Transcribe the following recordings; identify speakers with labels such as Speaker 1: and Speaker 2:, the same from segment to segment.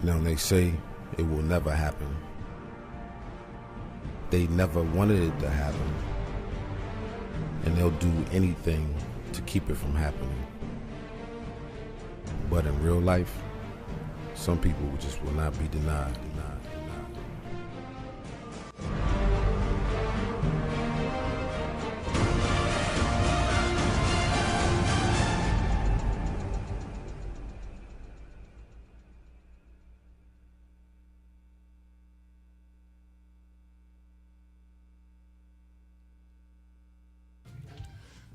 Speaker 1: They say it will never happen. They never wanted it to happen. And they'll do anything to keep it from happening. But in real life, some people just will not be denied.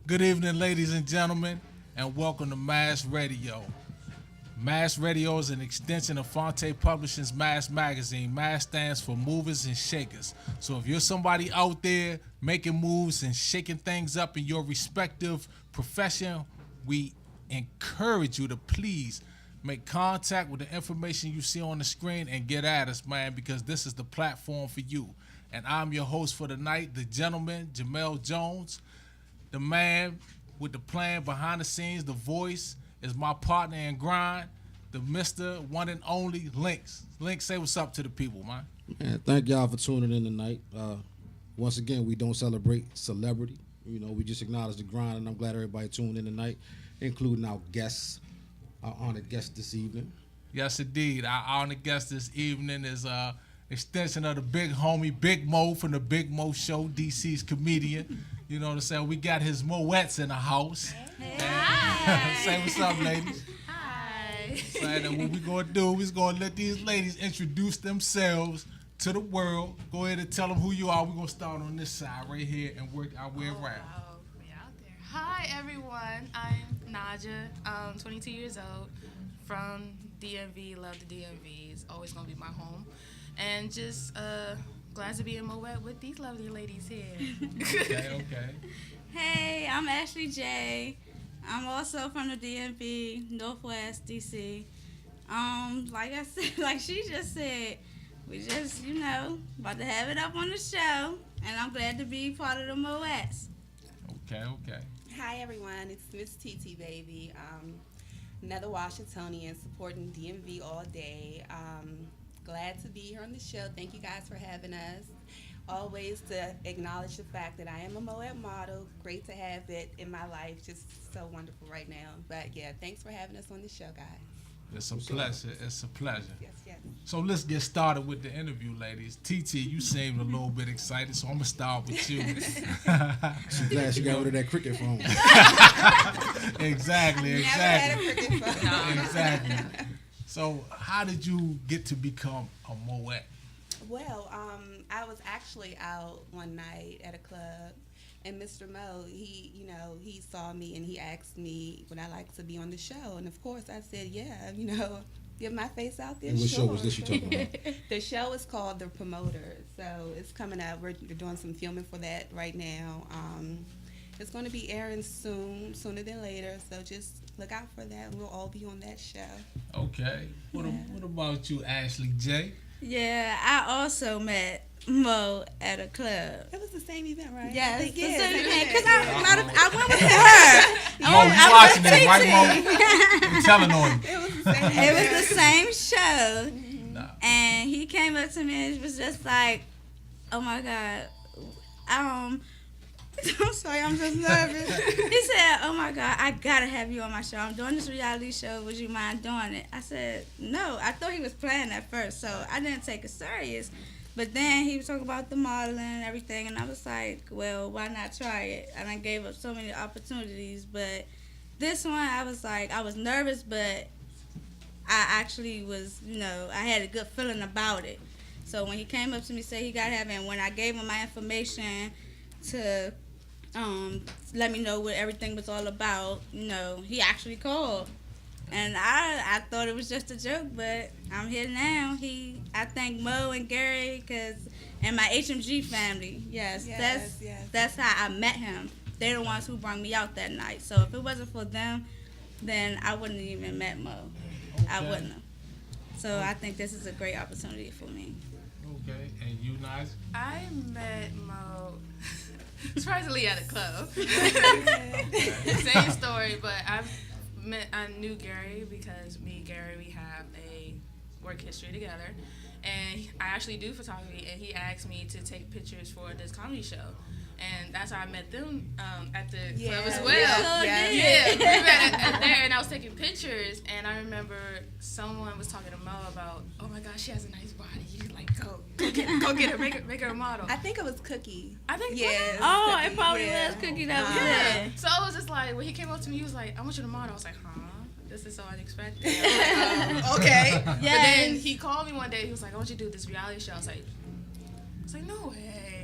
Speaker 2: Good evening, ladies and gentlemen, and welcome to Mass Radio. Mass Radio is an extension of Fonte Publishing's Mass Magazine. Mass stands for Movers and Shakers. So if you're somebody out there making moves and shaking things up in your respective profession, we encourage you to please make contact with the information you see on the screen and get at us, man, because this is the platform for you. And I'm your host for the night, the gentleman, Jamel Jones. The man with the plan behind the scenes, the voice, is my partner in grind, the Mr. One and Only Links. Links, say what's up to the people, man.
Speaker 3: Man, thank y'all for tuning in tonight. Once again, we don't celebrate celebrity. We just acknowledge the grind, and I'm glad everybody tuned in tonight, including our guests, our honored guest this evening.
Speaker 2: Yes, indeed. Our honored guest this evening is extension of the big homie, Big Mo from the Big Mo Show, DC's comedian. You know what I'm saying? We got his Moettes in the house.
Speaker 4: Hi.
Speaker 2: Say what's up, ladies.
Speaker 4: Hi.
Speaker 2: So, and what we're going to do, we're going to let these ladies introduce themselves to the world. Go ahead and tell them who you are. We're going to start on this side right here and work our way around.
Speaker 4: Wow. We out there. Hi, everyone. I'm Naja, 22 years old, from DMV. Love the DMV. It's always going to be my home. And just glad to be in Moet with these lovely ladies here.
Speaker 2: Okay.
Speaker 5: Hey, I'm Ashley J. I'm also from the DMV, Northwest DC. Like I said, like she just said, we just, about to have it up on the show, and I'm glad to be part of the Moets.
Speaker 2: Okay.
Speaker 6: Hi everyone, it's Miss TT Baby. Another Washingtonian supporting DMV all day. Glad to be here on the show. Thank you guys for having us. Always to acknowledge the fact that I am a Moet model. Great to have it in my life. Just so wonderful right now. But yeah, thanks for having us on the show, guys.
Speaker 2: It's a pleasure. It's a pleasure.
Speaker 6: Yes.
Speaker 2: So let's get started with the interview, ladies. TT, you seemed a little bit excited, so I'm going to start with you.
Speaker 3: She's glad she got rid of that cricket phone.
Speaker 2: Exactly.
Speaker 6: Never had a cricket phone.
Speaker 2: Exactly. So how did you get to become a Moet?
Speaker 6: Well, I was actually out one night at a club, and Mr. Mo, he saw me and he asked me would I like to be on the show, and of course I said yeah, get my face out there.
Speaker 3: And what
Speaker 6: sure.
Speaker 3: show was this you talking about?
Speaker 6: The show is called The Promoter, so it's coming out. We're doing some filming for that right now. It's going to be airing sooner than later, so just look out for that. We'll all be on that show.
Speaker 2: Okay. What about you, Ashley J?
Speaker 5: Yeah, I also met Mo at a club.
Speaker 6: It was the same event, right?
Speaker 5: Yes,
Speaker 6: I think,
Speaker 5: the
Speaker 6: yeah,
Speaker 5: same
Speaker 6: event.
Speaker 5: event, 'cause I went with her.
Speaker 2: Mo, you watching this, right, Mo? You telling on you.
Speaker 6: It was the same
Speaker 5: It was
Speaker 6: event.
Speaker 5: the same show,
Speaker 2: Nah.
Speaker 5: and he came up to me and was just like, "Oh my God, I'm sorry, I'm just nervous." He said, "Oh my God, I gotta have you on my show. I'm doing this reality show. Would you mind doing it?" I said, "No." I thought he was playing at first, so I didn't take it serious. But then he was talking about the modeling and everything, and I was like, well, why not try it? And I gave up so many opportunities, but this one, I was like, I was nervous, but I actually was, I had a good feeling about it. So when he came up to me, said he got to have it, and when I gave him my information to let me know what everything was all about, he actually called. And I thought it was just a joke, but I'm here now. I thank Mo and Gary and my HMG family. Yes, that's how I met him. They're the ones who brought me out that night. So if it wasn't for them, then I wouldn't have even met Mo.
Speaker 2: Okay.
Speaker 5: I wouldn't have. So I think this is a great opportunity for me.
Speaker 2: Okay, and you, Naj?
Speaker 4: I met Mo surprisingly at a club. Same story, but I knew Gary because me and Gary, work history together, and I actually do photography, and he asked me to take pictures for this comedy show. And that's how I met them at the club as well. Yeah, we met at there, and I was taking pictures. And I remember someone was talking to Mo about, oh my gosh, she has a nice body. You like go get her, make her a model.
Speaker 6: I think it was Cookie.
Speaker 4: I think
Speaker 6: Yeah.
Speaker 5: Oh,
Speaker 6: Cookie,
Speaker 5: it probably
Speaker 6: yeah.
Speaker 5: was Cookie that was
Speaker 4: yeah.
Speaker 5: there.
Speaker 4: So I was just like, when he came up to me, he was like, I want you to model. I was like, huh? This is so unexpected. I was like, okay. But then he called me one day. He was like, I want you to do this reality show. I was like, no way.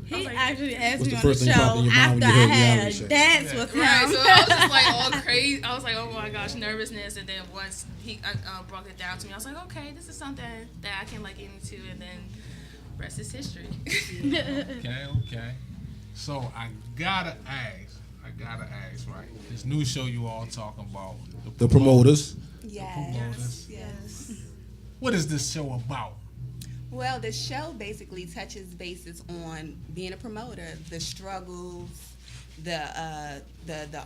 Speaker 5: He
Speaker 4: like,
Speaker 5: actually asked
Speaker 3: What's
Speaker 5: me
Speaker 3: the
Speaker 5: on
Speaker 3: first
Speaker 5: the
Speaker 3: thing popped
Speaker 5: show
Speaker 3: in your mind
Speaker 5: after
Speaker 3: when
Speaker 5: I
Speaker 3: you heard
Speaker 5: had
Speaker 3: reality
Speaker 5: a
Speaker 3: show?
Speaker 5: dance with him.
Speaker 4: Right, so I was just like all crazy. I was like, oh my gosh, nervousness. And then once he broke it down to me, I was like, okay, this is something that I can like get into. And then rest is history.
Speaker 2: Okay. So I gotta ask, right? This new show you all talking about,
Speaker 3: The promoters.
Speaker 6: Yes. Yes.
Speaker 2: What is this show about?
Speaker 6: Well, the show basically touches bases on being a promoter, the struggles, the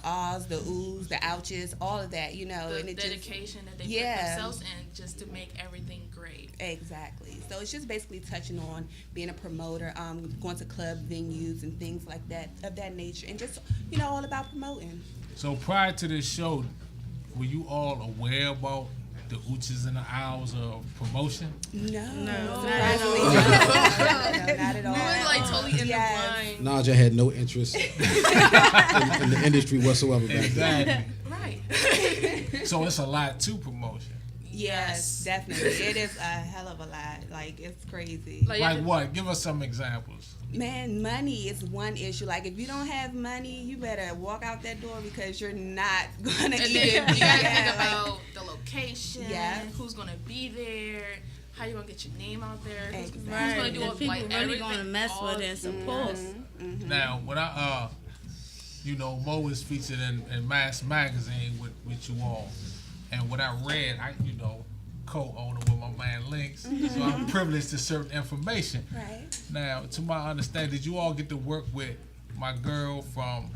Speaker 6: ahs, the oohs, the ouches, all of that, you know.
Speaker 4: The
Speaker 6: and it
Speaker 4: dedication that they
Speaker 6: Yeah.
Speaker 4: put themselves in just to make everything great.
Speaker 6: Exactly. So it's just basically touching on being a promoter, going to club venues and things like that, of that nature, and just, you know, all about promoting.
Speaker 2: So prior to this show, were you all aware about the ooches and the owls of promotion?
Speaker 6: No.
Speaker 5: No,
Speaker 6: Surprisingly, no, not at all.
Speaker 4: We were like totally in
Speaker 6: Yes.
Speaker 4: the blind.
Speaker 3: Naja had no interest in the industry whatsoever back then.
Speaker 2: Exactly.
Speaker 4: Right.
Speaker 2: So it's a lot to promotion.
Speaker 6: Yes, definitely. It is a hell of a lot. Like, it's crazy.
Speaker 2: Like what? Give us some examples.
Speaker 6: Man, money is one issue. Like, if you don't have money, you better walk out that door because you're not gonna
Speaker 4: And
Speaker 6: even
Speaker 4: then
Speaker 6: be
Speaker 4: you gotta
Speaker 6: yeah,
Speaker 4: think
Speaker 6: like-
Speaker 4: about the location,
Speaker 6: Yeah.
Speaker 4: who's gonna be there, how you gonna get your name out there, who's
Speaker 6: Exactly.
Speaker 4: gonna
Speaker 5: Right,
Speaker 4: do
Speaker 5: the
Speaker 4: all
Speaker 5: people
Speaker 4: like
Speaker 5: really
Speaker 4: everything,
Speaker 5: gonna mess
Speaker 4: all-
Speaker 5: with it and support.
Speaker 2: Now, when I Mo was featured in Mass Magazine with you all, and what I read, I co-owner with my man Links, so I'm privileged to certain information.
Speaker 6: Right.
Speaker 2: Now, to my understanding, did you all get to work with my girl from,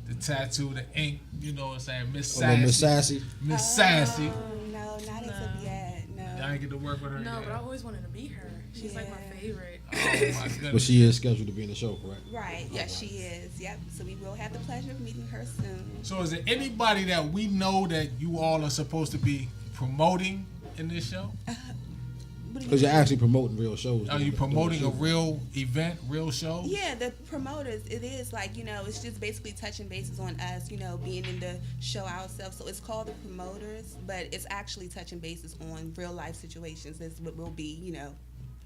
Speaker 2: the tattoo, the ink, you know what I'm saying, Miss
Speaker 3: Although Miss
Speaker 2: Sassy.
Speaker 3: Sassy.
Speaker 2: Miss Sassy.
Speaker 6: Oh, no, not as of yet. No.
Speaker 2: Y'all ain't get to work with her
Speaker 4: No,
Speaker 2: yet.
Speaker 4: but I always wanted to be her. She's like my
Speaker 6: Yeah.
Speaker 4: favorite.
Speaker 2: Oh my goodness.
Speaker 3: But she is scheduled to be in the show, correct?
Speaker 6: Right. Yes, she is. Yep. So we will have the pleasure of meeting her soon.
Speaker 2: So is there anybody that we know that you all are supposed to be promoting in this show?
Speaker 3: Because you're actually promoting real shows.
Speaker 2: Are you promoting a real event, real show?
Speaker 6: Yeah, the promoters, it is like, it's just basically touching bases on us, being in the show ourselves. So it's called the promoters, but it's actually touching bases on real life situations. That's what we'll be,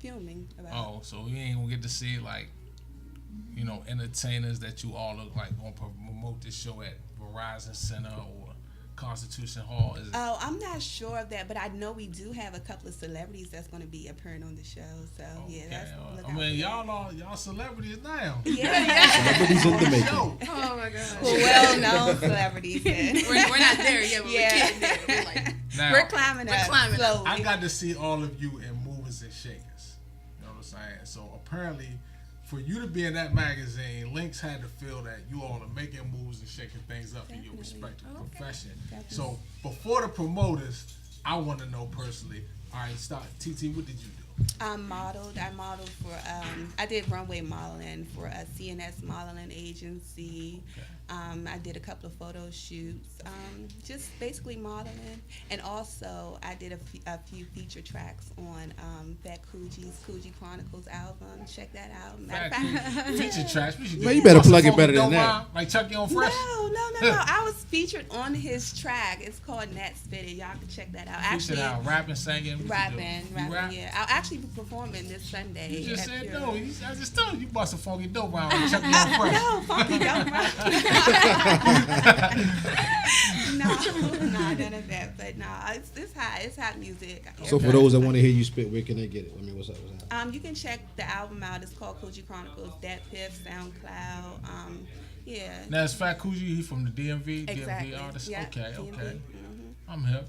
Speaker 6: filming about.
Speaker 2: Oh, so we ain't gonna get to see like, entertainers that you all look like gonna promote this show at Verizon Center or Constitution Hall. Is it?
Speaker 6: Oh, I'm not sure of that, but I know we do have a couple of celebrities that's going to be appearing on the show. So yeah, that's. Look
Speaker 2: I
Speaker 6: out
Speaker 2: mean,
Speaker 6: for
Speaker 2: y'all celebrities now.
Speaker 6: that. Yeah,
Speaker 3: Celebrities in the making.
Speaker 2: Show.
Speaker 4: Oh my god.
Speaker 6: well-known celebrities. Then.
Speaker 4: We're not there yet, but
Speaker 6: Yeah.
Speaker 4: we're getting there. We're like,
Speaker 2: Now,
Speaker 6: We're climbing up.
Speaker 4: climbing up.
Speaker 6: slowly.
Speaker 2: I got to see all of you in Movers and Shakers. You know what I'm saying? So apparently, for you to be in that magazine, Links had to feel that you all are making moves and shaking things up in your respective profession.
Speaker 6: Definitely.
Speaker 2: So before the promoters, I want to know personally. All right, start. TT, what did you do?
Speaker 6: I modeled for. I did runway modeling for a CNS modeling agency. I did a couple of photo shoots. Just basically modeling, and also I did a few feature tracks on Fat Coogie's Coogie Chronicles album. Check that out. Matter of fact,
Speaker 2: Feature tracks. We should do
Speaker 3: Man, you better
Speaker 2: Busta
Speaker 3: plug it
Speaker 2: Funky
Speaker 3: better than
Speaker 2: Don't
Speaker 3: that.
Speaker 2: Rhyme, like Chucky on Fresh.
Speaker 6: No. I was featured on his track. It's called Nat Spitted. Y'all can check that out.
Speaker 2: Featured out rapping, singing. What you do? You rap?
Speaker 6: Yeah. I'll actually be performing this Sunday.
Speaker 2: You just
Speaker 6: at
Speaker 2: said
Speaker 6: Pure.
Speaker 2: I just told you Busta Funky Dope Rhyme like Chucky on Fresh.
Speaker 6: No, funky don't No, none of that. But no, it's hot music.
Speaker 3: So for those that want to hear you spit, where can they get it? I mean, what's up?
Speaker 6: You can check the album out. It's called Coogie Chronicles. Dat Piff, SoundCloud. Yeah.
Speaker 2: Now it's Fat Coogee. He from the DMV.
Speaker 6: Exactly.
Speaker 2: DMV artist.
Speaker 6: Yeah,
Speaker 2: Okay.
Speaker 6: DMV.
Speaker 2: Okay. I'm here.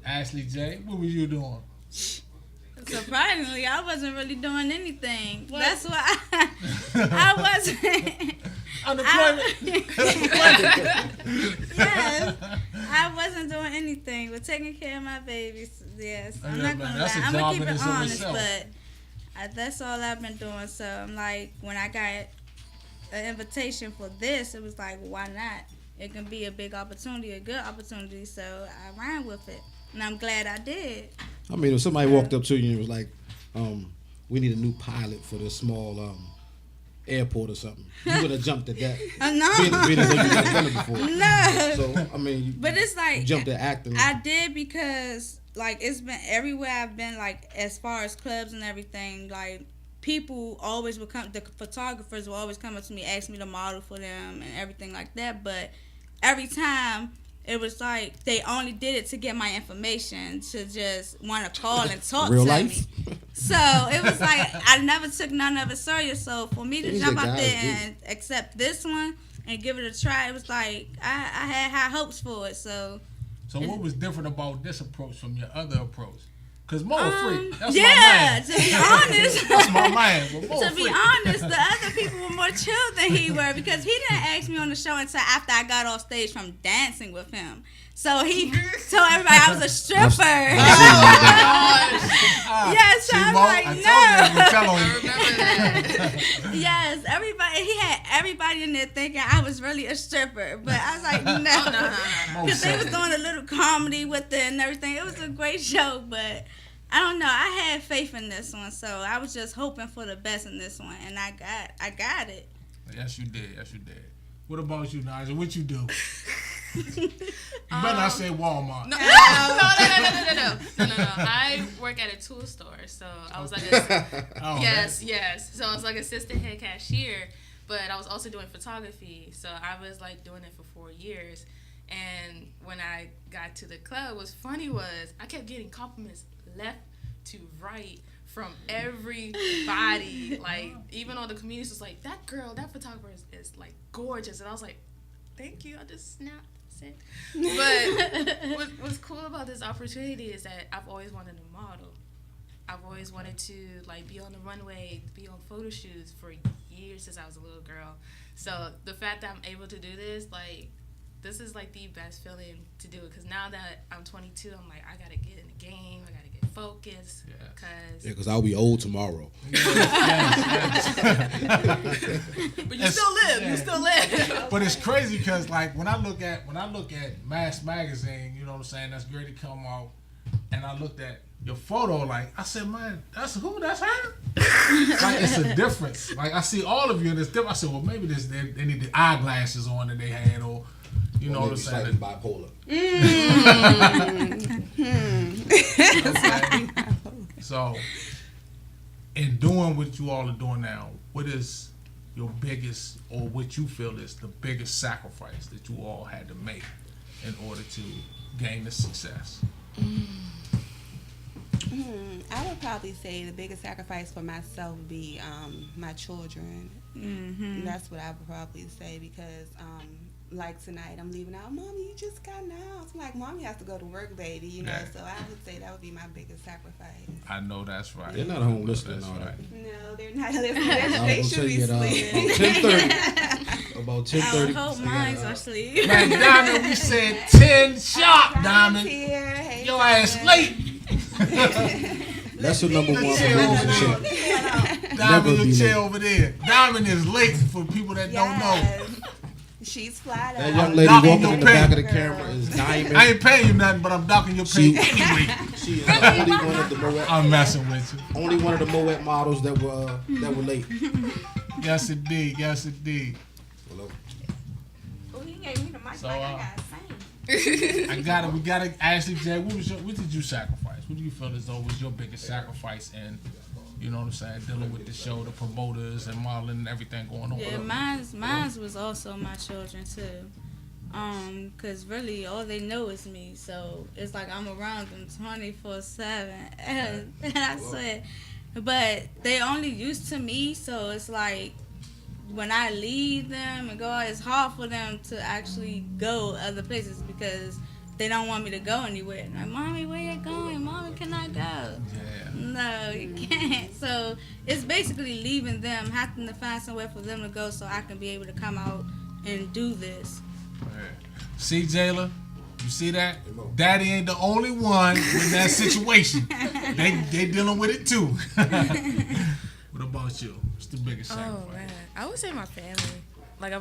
Speaker 2: Ashley J. What were you doing?
Speaker 5: Surprisingly, I wasn't really doing anything. What? That's why I wasn't.
Speaker 2: Unemployment.
Speaker 5: Yes, I wasn't doing anything but taking care of my babies. Yes, I'm not gonna lie. I'm gonna keep it honest, but that's all I've been doing. So I'm like, when I got an invitation for this, it was like, why not? It can be a big opportunity, a good opportunity. So I ran with it, and I'm glad I did.
Speaker 3: I mean, if somebody walked up to you and was like, "We need a new pilot for this small airport or something," you would have jumped at that.
Speaker 5: No,
Speaker 3: being as though you've not done it before.
Speaker 5: No.
Speaker 3: So I mean,
Speaker 5: but it's like
Speaker 3: you jumped at acting.
Speaker 5: I did because like it's been everywhere I've been. Like as far as clubs and everything, like people always would come. The photographers will always come up to me, ask me to model for them and everything like that. But every time, it was like they only did it to get my information, to just want to call and talk
Speaker 3: Real
Speaker 5: to
Speaker 3: life?
Speaker 5: me. So it was like I never took none of it serious. So for me to
Speaker 3: These
Speaker 5: jump
Speaker 3: are
Speaker 5: out
Speaker 3: guys,
Speaker 5: there
Speaker 3: dude.
Speaker 5: and accept this one and give it a try, it was like I had high hopes for it. So
Speaker 2: what was different about this approach from your other approach? Because Mo a freak. That's
Speaker 5: yeah,
Speaker 2: my man.
Speaker 5: to be honest.
Speaker 2: That's my man. But Mo a
Speaker 5: To be
Speaker 2: freak.
Speaker 5: honest, the other people were more chill than he were because he didn't ask me on the show until after I got off stage from dancing with him. So he told everybody I was a stripper. Yes, so
Speaker 2: See,
Speaker 5: I'm
Speaker 2: Mo,
Speaker 5: like,
Speaker 2: I told you,
Speaker 5: no. Yes, everybody. He had everybody in there thinking I was really a stripper, but I was like, no,
Speaker 2: Mo
Speaker 5: because they
Speaker 2: said
Speaker 5: was
Speaker 2: it.
Speaker 5: doing a little comedy with it and everything. It was a great show, but I don't know. I had faith in this one, so I was just hoping for the best in this one, and I got it.
Speaker 2: Yes, you did. Yes, you did. What about you, Naja? What you do? You better not say Walmart.
Speaker 4: No. I work at a tool store, so I was like, yes. So I was like assistant head cashier, but I was also doing photography. So I was like doing it for 4 years. And when I got to the club, what's funny was I kept getting compliments left to right from everybody. Like even on the communities was like, that girl, that photographer is like gorgeous, and I was like, thank you. I just snapped. But what's cool about this opportunity is that I've always wanted to model. I've always wanted to like be on the runway, be on photo shoots for years since I was a little girl. So the fact that I'm able to do this, like, this is like the best feeling to do it. Because now that I'm 22, I'm like, I gotta get in the game. I gotta get focused.
Speaker 3: Because I'll be old tomorrow.
Speaker 4: But you still live.
Speaker 2: Yeah.
Speaker 4: You still live.
Speaker 2: But it's crazy because like when I look at Mass Magazine, you know what I'm saying, that's great to come out, and I looked at your photo, like I said, man, that's her. Like it's a difference. Like I see all of you and it's different. I said, well, maybe they need the eyeglasses on that they had, or you know what I'm saying.
Speaker 3: Bipolar.
Speaker 2: Okay. So, in doing what you all are doing now, what is your biggest, or what you feel is the biggest sacrifice that you all had to make in order to gain the success?
Speaker 6: I would probably say the biggest sacrifice for myself would be my children.
Speaker 5: Mm-hmm.
Speaker 6: That's what I would probably say because, like tonight, I'm leaving out. Mommy, you just got out. I'm like, Mommy has to go to work, baby. You know,
Speaker 2: Yeah.
Speaker 6: So I would say that would be my biggest sacrifice.
Speaker 2: I know that's right.
Speaker 3: They're not home listening.
Speaker 2: That's
Speaker 3: All
Speaker 2: right.
Speaker 3: right.
Speaker 6: No, they're not listening.
Speaker 3: I
Speaker 6: They
Speaker 3: was
Speaker 6: should
Speaker 3: gonna
Speaker 6: be
Speaker 3: tell you
Speaker 6: sleeping.
Speaker 3: about
Speaker 5: I
Speaker 3: 10:30.
Speaker 5: hope mine's are asleep.
Speaker 2: Man, Diamond, we said 10 sharp,
Speaker 6: Brian's
Speaker 2: Diamond.
Speaker 6: here. Hey,
Speaker 2: Your ass late.
Speaker 3: That's your number one
Speaker 2: Chill,
Speaker 3: relationship.
Speaker 2: Diamond,
Speaker 3: be
Speaker 2: your chair
Speaker 3: late.
Speaker 2: over there. Diamond is late for people that don't know.
Speaker 6: Yes. She's flat
Speaker 3: That
Speaker 6: out.
Speaker 3: young lady
Speaker 2: Knocking
Speaker 3: walking
Speaker 2: your
Speaker 3: in the back of the
Speaker 6: pay.
Speaker 3: camera is Diamond.
Speaker 2: I ain't paying you nothing, but I'm docking your pay
Speaker 3: She-
Speaker 2: anyway.
Speaker 3: She is the only one of the Moet.
Speaker 2: I'm messing with you.
Speaker 3: Only one of the Moet models that were late.
Speaker 2: Yes, indeed. Yes, indeed.
Speaker 3: Well,
Speaker 5: Oh, he gave me the mic
Speaker 2: So,
Speaker 5: like I gotta sing.
Speaker 2: I got it. We got it. Ashley J, what did you sacrifice? What do you feel as though was your biggest sacrifice in, you know what I'm saying, dealing with the show, the promoters and modeling and everything going on?
Speaker 5: Yeah, mine's was also my children too. Cause really all they know is me, so it's like I'm around them 24/7, and I said, but they only used to me, so it's like when I leave them and go, it's hard for them to actually go other places because they don't want me to go anywhere. Like, Mommy, where you going? Mommy, can I go?
Speaker 2: Yeah.
Speaker 5: No, you can't. So it's basically leaving them, having to find somewhere for them to go so I can be able to come out and do this.
Speaker 2: See, Jayla, you see that? Daddy ain't the only one in that situation. They dealing with it too. What about you? What's the biggest sacrifice?
Speaker 4: Oh man, I would say my family. Like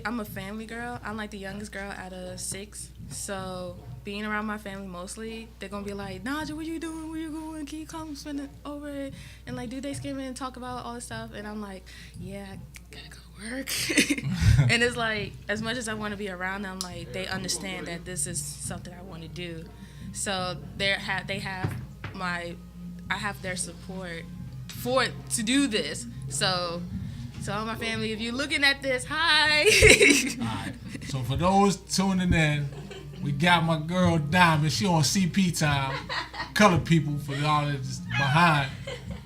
Speaker 4: I'm a family girl. I'm like the youngest girl out of 6. So being around my family mostly, they're gonna be like, Naja, what you doing? Where you going? Can you come spend over it? And like do Thanksgiving and talk about all this stuff? And I'm like, yeah, I gotta go work. And it's like, as much as I want to be around them, like they understand that this is something I want to do. So I have their support to do this. So all my family, if you're looking at this, hi.
Speaker 2: All right. So for those tuning in, we got my girl Diamond. She on CP time. Color people for y'all that's behind.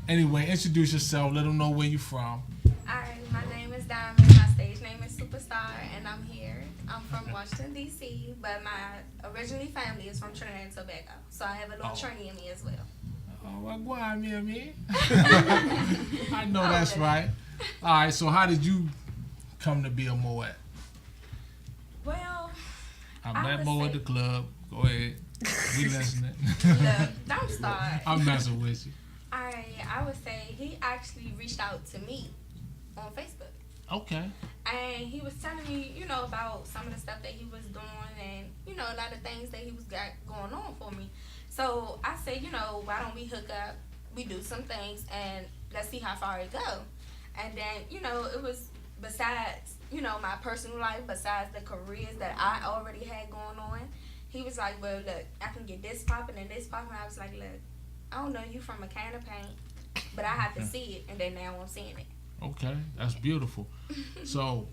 Speaker 2: Anyway, introduce yourself. Let them know where you from.
Speaker 7: Alright, my name is Diamond. My stage name is Superstar, and I'm here. I'm from Washington, D.C., but my originally family is from Trinidad and Tobago. So I have a little Trini in me as well.
Speaker 2: Oh, well, go on, me. I know that's right. All right, so how did you come to be a Moet?
Speaker 7: Well,
Speaker 2: I met
Speaker 7: would
Speaker 2: Mo
Speaker 7: say-
Speaker 2: at the club. Go ahead. We listening.
Speaker 7: look, don't start.
Speaker 2: I'm messing with you.
Speaker 7: I would say he actually reached out to me on Facebook.
Speaker 2: Okay.
Speaker 7: And he was telling me, about some of the stuff that he was doing and, a lot of things that he was got going on for me. So I said, why don't we hook up, we do some things, and let's see how far it go. And then, it was besides, my personal life, besides the careers that I already had going on, he was like, well, look, I can get this popping and this popping. I was like, look, I don't know you from a can of paint, but I have to see it, and then now I'm seeing it.
Speaker 2: Okay, that's beautiful. So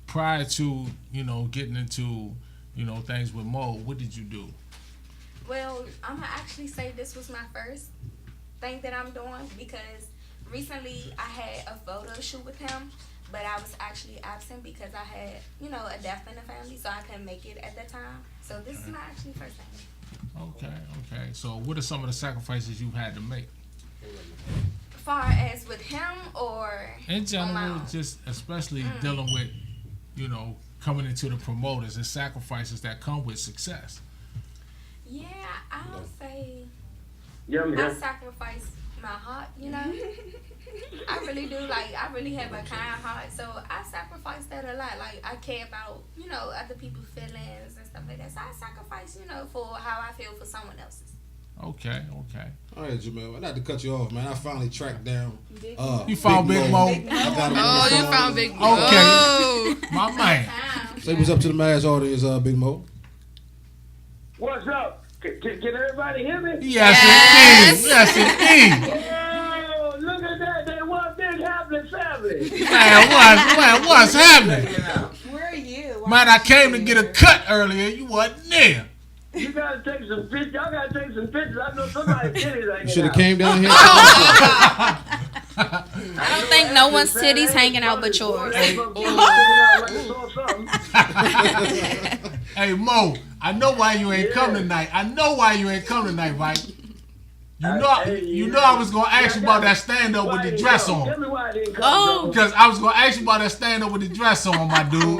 Speaker 2: prior to, getting into, things with Mo, what did you do?
Speaker 7: Well, I'm going to actually say this was my first thing that I'm doing because recently I had a photo shoot with him, but I was actually absent because I had, a death in the family, so I couldn't make it at that time. So this is my actually first thing.
Speaker 2: Okay. So what are some of the sacrifices you've had to make?
Speaker 7: Far as with him or
Speaker 2: In
Speaker 7: on my
Speaker 2: general,
Speaker 7: own?
Speaker 2: just especially dealing with, coming into the promoters and sacrifices that come with success.
Speaker 7: Yeah, I'll say
Speaker 8: Yeah,
Speaker 7: I sacrifice my heart, I really do. Like, I really have a kind heart, so I sacrifice that a lot. Like, I care about, other people's feelings and stuff like that. So I sacrifice, for how I feel for someone else's.
Speaker 2: Okay.
Speaker 3: All right, Jamel. Not to cut you off, man. I finally tracked down.
Speaker 2: You found Big Mo?
Speaker 3: I got him on the
Speaker 4: Oh, you
Speaker 3: phone.
Speaker 4: found Big Mo.
Speaker 2: Okay.
Speaker 4: Oh.
Speaker 2: My man.
Speaker 3: Say what's up to the mass audience, Big Mo.
Speaker 8: What's up? Can everybody hear me?
Speaker 2: Yes, indeed.
Speaker 8: Oh, look at that. They one big happy family.
Speaker 2: Man, what's happening?
Speaker 6: Where are you?
Speaker 2: Man, I came to get a cut earlier. You wasn't there.
Speaker 8: You gotta take some pictures. Y'all gotta take some pictures. I know somebody's titties hanging
Speaker 3: You should have
Speaker 8: out.
Speaker 3: came down here.
Speaker 6: I don't think no one's titties hanging out but yours.
Speaker 2: Hey, Mo, I know why you ain't come tonight. Right? You know I was gonna ask you about that stand up with the dress
Speaker 8: Tell
Speaker 2: on.
Speaker 8: me why I didn't come.
Speaker 6: Oh.
Speaker 8: Joe.
Speaker 2: Because I was gonna ask you about that stand up with the dress on, my dude.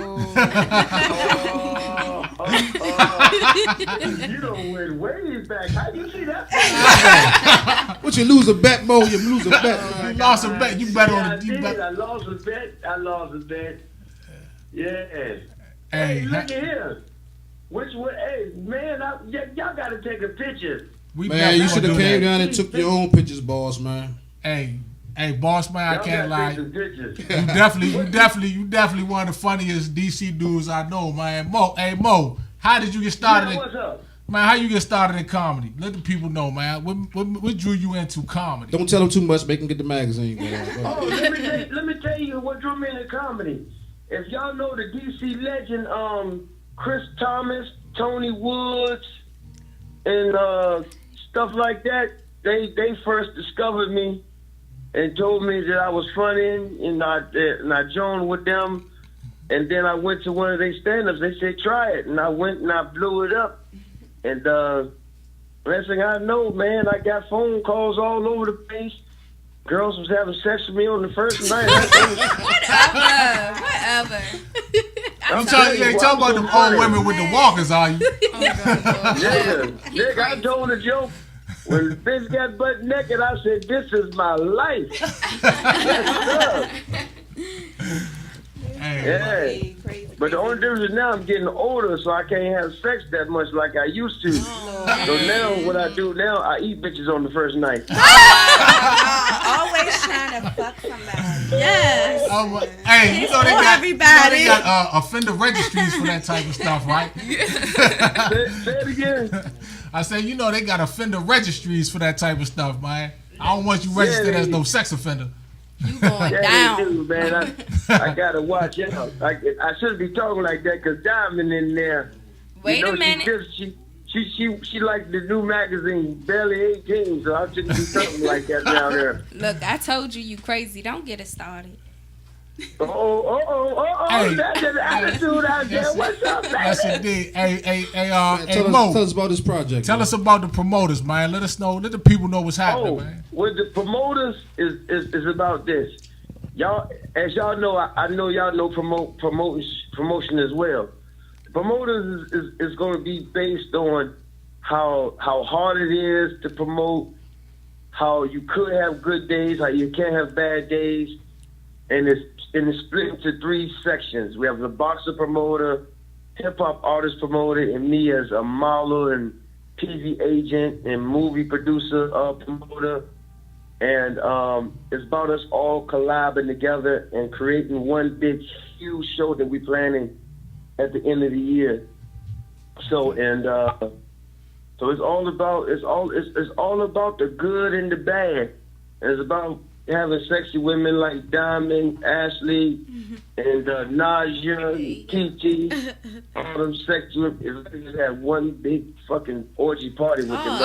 Speaker 8: You done went way back. How you see that?
Speaker 3: What you lose a bet, Mo? You lose a bet.
Speaker 2: You lost a bet. You bet
Speaker 8: Yeah,
Speaker 2: on
Speaker 8: I
Speaker 2: it. You
Speaker 8: did.
Speaker 2: bet.
Speaker 8: I lost a bet. Yeah.
Speaker 2: Hey,
Speaker 8: Hey, look at here. Hey, man, y'all got to take a picture.
Speaker 2: we
Speaker 3: Man,
Speaker 2: definitely
Speaker 3: you
Speaker 2: gonna
Speaker 3: should have
Speaker 2: do
Speaker 3: came
Speaker 2: that.
Speaker 3: down and took your own pictures, boss, man.
Speaker 2: Hey, boss man, I
Speaker 8: Y'all
Speaker 2: can't
Speaker 8: gotta
Speaker 2: lie.
Speaker 8: take some pictures.
Speaker 2: You definitely one of the funniest DC dudes I know, man. Mo, how did you get started?
Speaker 8: Yeah, what's up?
Speaker 2: Man, how you get started in comedy? Let the people know, man. What drew you into comedy?
Speaker 3: Don't tell them too much. Make them get the magazine. Go ahead.
Speaker 8: Oh, let me tell you what drew me into comedy. If y'all know the DC legend, Chris Thomas, Tony Woods, and stuff like that, they first discovered me and told me that I was funny, and I joined with them. And then I went to one of their stand-ups. They said, try it. And I went and I blew it up. And last thing I know, man, I got phone calls all over the place. Girls was having sex with me on the first night.
Speaker 5: Whatever.
Speaker 2: You talking about them old women with the walkers, are you?
Speaker 8: Nigga, I told a joke. When the bitch got butt naked, I said, "This is my life."
Speaker 2: Hey,
Speaker 8: yeah. But the only difference is now I'm getting older, so I can't have sex that much like I used to. So now what I do now, I eat bitches on the first night.
Speaker 6: Always trying to fuck somebody.
Speaker 5: Yes.
Speaker 2: Hey, you know they got,
Speaker 5: everybody.
Speaker 2: they got offender registries for that type of stuff, right?
Speaker 8: Say it again.
Speaker 2: I say, you know they got offender registries for that type of stuff, man. I don't want you registered as no sex offender.
Speaker 7: You going
Speaker 8: Yeah,
Speaker 7: down.
Speaker 8: they do, man. I gotta watch out. I shouldn't be talking like that because Diamond in there.
Speaker 7: Wait a minute.
Speaker 8: She liked the new magazine, Barely 18, so I shouldn't be talking like that down there.
Speaker 7: Look, I told you crazy. Don't get it started.
Speaker 2: Hey.
Speaker 8: That's an attitude out there. What's up, man?
Speaker 2: Yes, indeed. Hey,
Speaker 3: Tell
Speaker 2: Mo.
Speaker 3: us about this project.
Speaker 2: Tell us about the promoters, man. Let us know. Let the people know what's happening, man.
Speaker 8: With the promoters is about this. Y'all, as y'all know, I know y'all know promotion as well. The promoters is going to be based on how hard it is to promote, how you could have good days, how you can't have bad days, and it's split into 3 sections. We have the boxer promoter, hip hop artist promoter, and me as a model and TV agent and movie producer promoter. And it's about us all collabing together and creating one big, huge show that we're planning at the end of the year. So it's all about the good and the bad. It's about having sexy women like Diamond, Ashley, and Naja, Kiki, all them sexy women. If we just had one big fucking orgy party with them.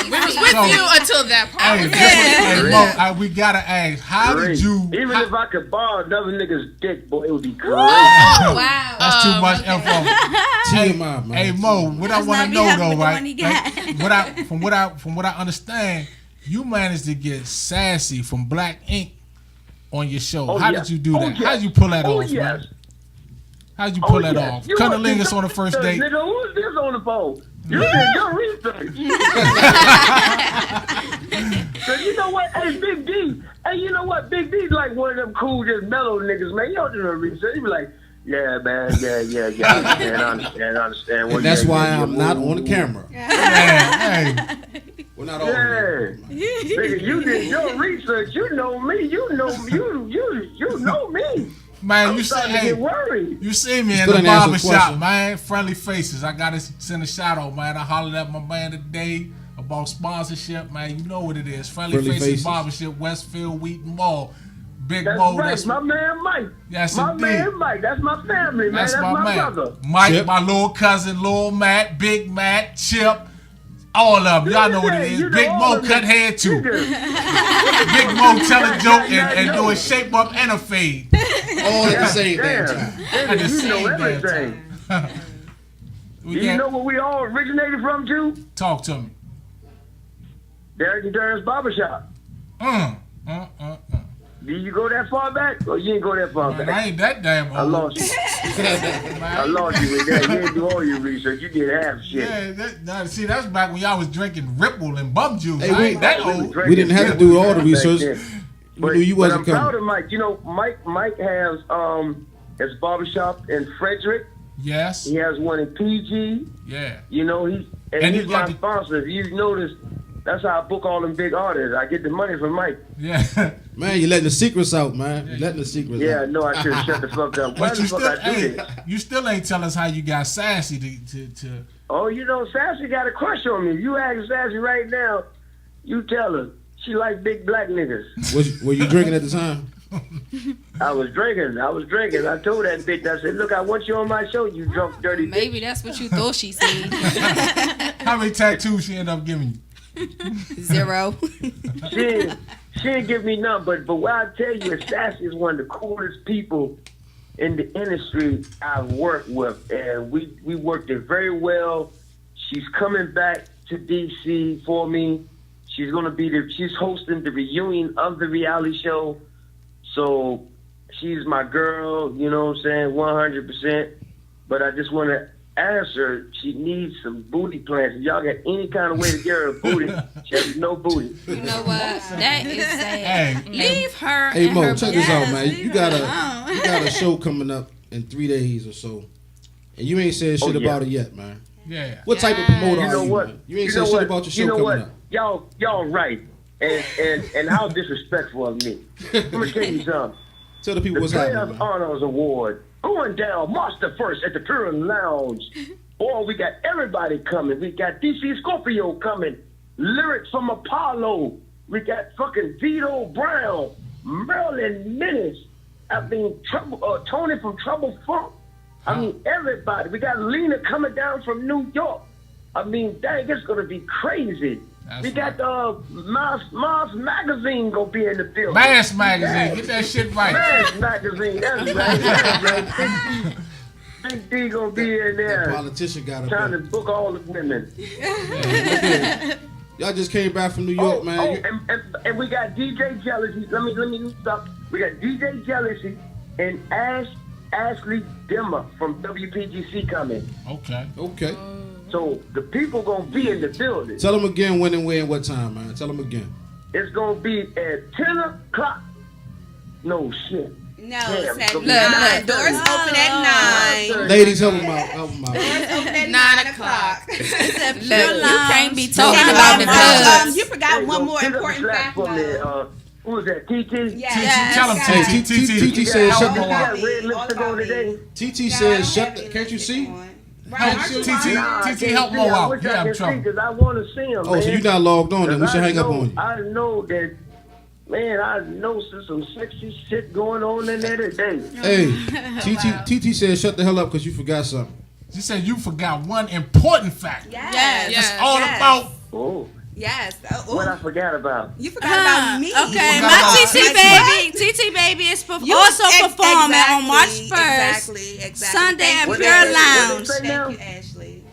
Speaker 4: We was with you until that part.
Speaker 2: Hey, Mo, we gotta ask, how did you?
Speaker 8: Even if I could borrow another nigga's dick, boy, it would be crazy.
Speaker 7: Oh, wow.
Speaker 2: That's too much info.
Speaker 3: TMI, man.
Speaker 2: Hey Mo, what I want to know though, right?
Speaker 5: Like,
Speaker 2: From what I understand, you managed to get Sassy from Black Ink on your show.
Speaker 8: Oh,
Speaker 2: How
Speaker 8: yes.
Speaker 2: did you do
Speaker 8: Oh,
Speaker 2: that?
Speaker 8: yes.
Speaker 2: How'd you pull that
Speaker 8: Oh,
Speaker 2: off,
Speaker 8: yes.
Speaker 2: man? How'd you pull that
Speaker 8: yes.
Speaker 2: off?
Speaker 8: You
Speaker 2: Cunnilingus on the first date.
Speaker 8: Nigga, who's this on the phone? You did your research. So you know what? Hey, Big D. Hey, you know what? Big D's like one of them cool, just mellow niggas, man. You don't do no research. You be like, yeah, man, yeah. I understand.
Speaker 3: And that's why I'm not on the camera.
Speaker 2: Hey.
Speaker 3: We're not all.
Speaker 8: Yeah. Nigga, you did your research. You know me. You know me.
Speaker 2: Man,
Speaker 8: I'm
Speaker 2: you
Speaker 8: starting to
Speaker 2: say,
Speaker 8: get worried.
Speaker 2: you see me in
Speaker 3: Still
Speaker 2: the
Speaker 3: ain't answered
Speaker 2: barber
Speaker 3: the
Speaker 2: shop,
Speaker 3: question.
Speaker 2: man. Friendly faces. I gotta send a shout out, man. I hollered at my man today about sponsorship, man. You know what it is. Friendly faces Barbership, Westfield, Wheaton Mall. Big
Speaker 8: That's
Speaker 2: Mo.
Speaker 8: right,
Speaker 2: That's
Speaker 8: my man Mike.
Speaker 2: Yes,
Speaker 8: my
Speaker 2: indeed.
Speaker 8: man Mike. That's my family, man. That's my
Speaker 2: man.
Speaker 8: brother.
Speaker 2: Mike,
Speaker 3: Chip.
Speaker 2: my little cousin, Lil Matt, Big Matt, Chip, all of them. Y'all know what it is.
Speaker 8: You know
Speaker 2: Big
Speaker 8: all
Speaker 2: Mo
Speaker 8: of
Speaker 2: cut
Speaker 8: them.
Speaker 2: hair too.
Speaker 8: Nigga.
Speaker 2: Big Mo tell a joke and do a shape up and a fade.
Speaker 3: All at the same damn
Speaker 8: Damn.
Speaker 3: time.
Speaker 2: At the
Speaker 8: Nigga, you
Speaker 2: same
Speaker 8: know
Speaker 2: damn
Speaker 8: everything.
Speaker 2: We
Speaker 8: Do you
Speaker 2: can't
Speaker 8: know where we all originated from, too?
Speaker 2: talk to me.
Speaker 8: Derek and Darren's Barbershop. Do you go that far back? Or you ain't go that far
Speaker 2: Man,
Speaker 8: back?
Speaker 2: I ain't that damn old.
Speaker 8: I lost you. I lost you with that. You didn't do all your research. You did half shit.
Speaker 2: Yeah, see, that's back when y'all was drinking Ripple and bum juice.
Speaker 3: Hey,
Speaker 2: I ain't that old.
Speaker 3: We didn't have to do all the research. We
Speaker 8: But,
Speaker 3: knew you
Speaker 8: but
Speaker 3: wasn't
Speaker 8: I'm proud
Speaker 3: coming.
Speaker 8: of Mike. You know, Mike has his barbershop in Frederick.
Speaker 2: Yes.
Speaker 8: He has one in PG.
Speaker 2: Yeah.
Speaker 8: You know,
Speaker 2: And
Speaker 8: he's
Speaker 2: you got
Speaker 8: my
Speaker 2: the-
Speaker 8: sponsor. If you notice, that's how I book all them big artists. I get the money from Mike.
Speaker 2: Yeah.
Speaker 3: Man, you're letting the secrets out, man. You're letting the secrets
Speaker 8: Yeah,
Speaker 3: out.
Speaker 8: no, I should shut the fuck up. Why
Speaker 2: But
Speaker 8: the
Speaker 2: you
Speaker 8: fuck
Speaker 2: still,
Speaker 8: I do
Speaker 2: hey,
Speaker 8: this?
Speaker 2: you still ain't tell us how you got Sassy to
Speaker 8: Oh, you know, Sassy got a crush on me. You ask Sassy right now, you tell her. She like big black niggas.
Speaker 3: Were you drinking at the time?
Speaker 8: I was drinking. I told that bitch, I said, look, I want you on my show, you drunk, dirty bitch.
Speaker 7: Maybe that's what you thought she said.
Speaker 2: how many tattoos she end up giving you?
Speaker 7: 0.
Speaker 8: She didn't give me none, but what I tell you is Sassy is one of the coolest people in the industry I've worked with, and we worked it very well. She's coming back to DC for me. She's she's hosting the reunion of the reality show. So she's my girl, you know what I'm saying, 100%. But I just want to ask her, she needs some booty plans. If y'all got any kind of way to get her a booty, she has no booty.
Speaker 7: You know what? That is sad. Leave her.
Speaker 3: Hey
Speaker 7: and
Speaker 3: Mo,
Speaker 7: her
Speaker 3: check this out, man. You got a show coming up in 3 days or so, and you ain't said shit about it yet, man.
Speaker 2: Yeah.
Speaker 3: What type of promoter
Speaker 8: You know
Speaker 3: are you,
Speaker 8: what?
Speaker 3: man? You ain't said shit about your show coming up.
Speaker 8: Y'all right. And how disrespectful of me. Let me tell you something.
Speaker 3: Tell the people
Speaker 8: The
Speaker 3: what's happening,
Speaker 8: Players
Speaker 3: man.
Speaker 8: Honors Award going down March the 1st at the Pure Lounge. Boy, we got everybody coming. We got DC Scorpio coming. Lyrics from Apollo. We got fucking Vito Brown. Marilyn Menace. I mean, Tony from Trouble Funk. I mean, everybody. We got Lena coming down from New York. I mean, dang, it's going to be crazy.
Speaker 2: That's
Speaker 8: we got Mars Magazine going to be in the building.
Speaker 2: Mass Magazine. Get that shit right.
Speaker 8: Mass Magazine. That's right. That's right. Big D going to be in
Speaker 3: The
Speaker 8: there.
Speaker 3: politician got
Speaker 8: Trying to
Speaker 3: it.
Speaker 8: book all the women.
Speaker 3: Y'all just came back from New York, man.
Speaker 8: And we got DJ Jealousy. Let me stop. We got DJ Jealousy and Ashley Dimmer from WPGC coming.
Speaker 3: Okay.
Speaker 8: So the people gonna be in the building.
Speaker 3: Tell them again when and where and what time, man. Tell them again.
Speaker 8: It's gonna be at 10 o'clock. No shit.
Speaker 6: No,
Speaker 8: Damn,
Speaker 6: it's at
Speaker 8: look,
Speaker 6: 9. Doors open at 9.
Speaker 3: Ladies, help them out. Help them out.
Speaker 6: Doors open at 9 o'clock.
Speaker 7: Look, you can't be talking about the clubs.
Speaker 6: You forgot one more
Speaker 8: Pick up the
Speaker 6: important
Speaker 8: slack
Speaker 6: fact,
Speaker 8: for me.
Speaker 6: though.
Speaker 8: Who was that? TT?
Speaker 6: Yes.
Speaker 2: Tell him,
Speaker 3: Hey, TT said
Speaker 8: Yeah,
Speaker 3: shut
Speaker 8: you
Speaker 3: the
Speaker 8: got red lipstick on today?
Speaker 3: TT said shut the. Can't you see?
Speaker 6: Right,
Speaker 2: Help
Speaker 6: aren't you
Speaker 2: TT.
Speaker 6: on?
Speaker 2: TT, help Mo
Speaker 8: I
Speaker 2: out.
Speaker 8: wish
Speaker 2: You
Speaker 8: I
Speaker 2: have
Speaker 8: could see
Speaker 2: trouble.
Speaker 8: because I want to see him.
Speaker 3: Oh, so you not logged on then? We should hang up on you.
Speaker 8: I know that, man. I know there's some sexy shit going on in there today.
Speaker 3: Hey, TT said shut the hell up because you forgot something.
Speaker 2: She said you forgot one important fact.
Speaker 6: Yes.
Speaker 2: It's all about.
Speaker 8: Oh,
Speaker 6: Yes.
Speaker 8: what I forgot about.
Speaker 6: You forgot about me.
Speaker 5: Okay,
Speaker 2: forgot
Speaker 5: my
Speaker 2: about-
Speaker 5: TT baby is also performing on March 1st,
Speaker 6: Exactly.
Speaker 5: Sunday at
Speaker 8: What
Speaker 5: Pure
Speaker 8: they-
Speaker 5: Lounge.
Speaker 8: what they say now?
Speaker 6: Thank you, Ashley.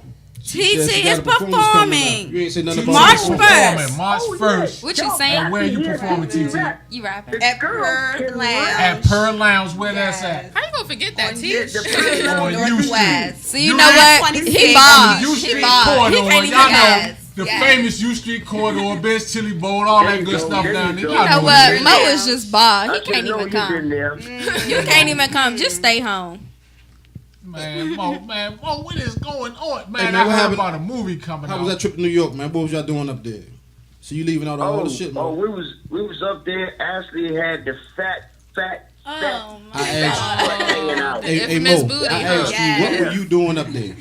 Speaker 3: She said she
Speaker 5: TT
Speaker 3: got
Speaker 5: is
Speaker 3: a performance coming up.
Speaker 5: performing.
Speaker 3: You ain't say nothing about
Speaker 5: March
Speaker 3: it.
Speaker 5: 1st.
Speaker 2: March
Speaker 8: Oh,
Speaker 2: 1st.
Speaker 7: What you
Speaker 8: Y'all
Speaker 7: saying?
Speaker 8: got
Speaker 2: Where
Speaker 8: me
Speaker 2: you
Speaker 8: here
Speaker 2: performing,
Speaker 8: to
Speaker 2: TT?
Speaker 8: rap.
Speaker 7: You rapping.
Speaker 8: The
Speaker 6: At
Speaker 8: girl
Speaker 6: Pearl
Speaker 8: can
Speaker 6: Lounge.
Speaker 8: rap.
Speaker 2: At Pearl Lounge, where that's at?
Speaker 4: How you gonna forget that, T?
Speaker 8: The Pearl Lounge.
Speaker 2: On U Street.
Speaker 6: Northwest.
Speaker 7: So you know what?
Speaker 6: 26.
Speaker 7: He
Speaker 2: U
Speaker 7: bought.
Speaker 2: Street
Speaker 7: He bought.
Speaker 2: corridor.
Speaker 7: He can't even
Speaker 2: Y'all know
Speaker 7: guess.
Speaker 2: the
Speaker 6: Yes.
Speaker 2: famous U Street corridor, best chili bowl, all
Speaker 8: There
Speaker 2: that
Speaker 8: you
Speaker 2: good
Speaker 8: go,
Speaker 2: stuff
Speaker 8: there
Speaker 2: down
Speaker 8: you
Speaker 2: there.
Speaker 8: go.
Speaker 2: Y'all
Speaker 7: You know
Speaker 2: know
Speaker 7: what?
Speaker 2: it.
Speaker 7: Mo is just bought. He
Speaker 8: I
Speaker 7: can't
Speaker 8: know
Speaker 7: even
Speaker 8: you
Speaker 7: come.
Speaker 8: been there.
Speaker 7: You can't even come. Just stay home.
Speaker 2: Man, Mo, what is going on? Man,
Speaker 3: Hey, man,
Speaker 2: I
Speaker 3: what
Speaker 2: heard
Speaker 3: happened?
Speaker 2: about a movie coming
Speaker 3: How
Speaker 2: out.
Speaker 3: was that trip to New York, man? What was y'all doing up there? So you leaving out all the shit, man?
Speaker 8: we was up there. Ashley had the fat.
Speaker 5: Oh my
Speaker 3: I asked
Speaker 8: hanging out.
Speaker 3: Hey,
Speaker 4: infamous
Speaker 3: Mo,
Speaker 4: booty,
Speaker 3: I
Speaker 4: huh?
Speaker 3: asked you, what were you doing up there?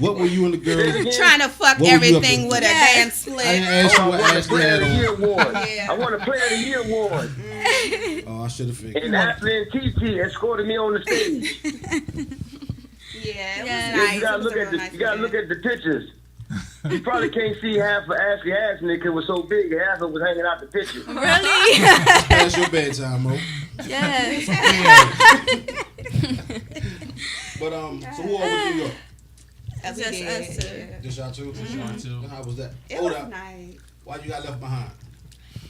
Speaker 3: What were you and the girls?
Speaker 6: Trying to fuck
Speaker 3: What were you up
Speaker 6: everything
Speaker 3: to?
Speaker 6: with a
Speaker 5: Yes.
Speaker 6: damn
Speaker 3: I
Speaker 6: slit.
Speaker 3: didn't ask you
Speaker 8: I
Speaker 3: what
Speaker 8: won the
Speaker 3: Ashley
Speaker 8: Player
Speaker 3: had
Speaker 8: of the Year
Speaker 3: on.
Speaker 8: award.
Speaker 6: Yeah.
Speaker 8: I won a Player of the Year award.
Speaker 3: Oh, I should have figured.
Speaker 8: And Ashley and TT escorted me on the stage.
Speaker 6: Yeah, it
Speaker 5: Yes.
Speaker 6: was nice.
Speaker 8: You gotta
Speaker 6: It was
Speaker 8: look
Speaker 6: a
Speaker 8: at
Speaker 6: real
Speaker 8: the
Speaker 6: nice
Speaker 8: you gotta look
Speaker 6: event.
Speaker 8: at the pictures. You probably can't see half of Ashley ass because it was so big. Half of it was hanging out the picture.
Speaker 5: Really?
Speaker 3: Past your bedtime, Mo.
Speaker 5: Yes.
Speaker 3: But so who all was in New York?
Speaker 6: We
Speaker 5: Just
Speaker 6: did,
Speaker 5: us two.
Speaker 6: yeah.
Speaker 3: Just y'all two.
Speaker 2: too.
Speaker 3: How was that?
Speaker 6: It
Speaker 3: Hold
Speaker 6: was
Speaker 3: up.
Speaker 6: nice.
Speaker 3: Why you got left behind?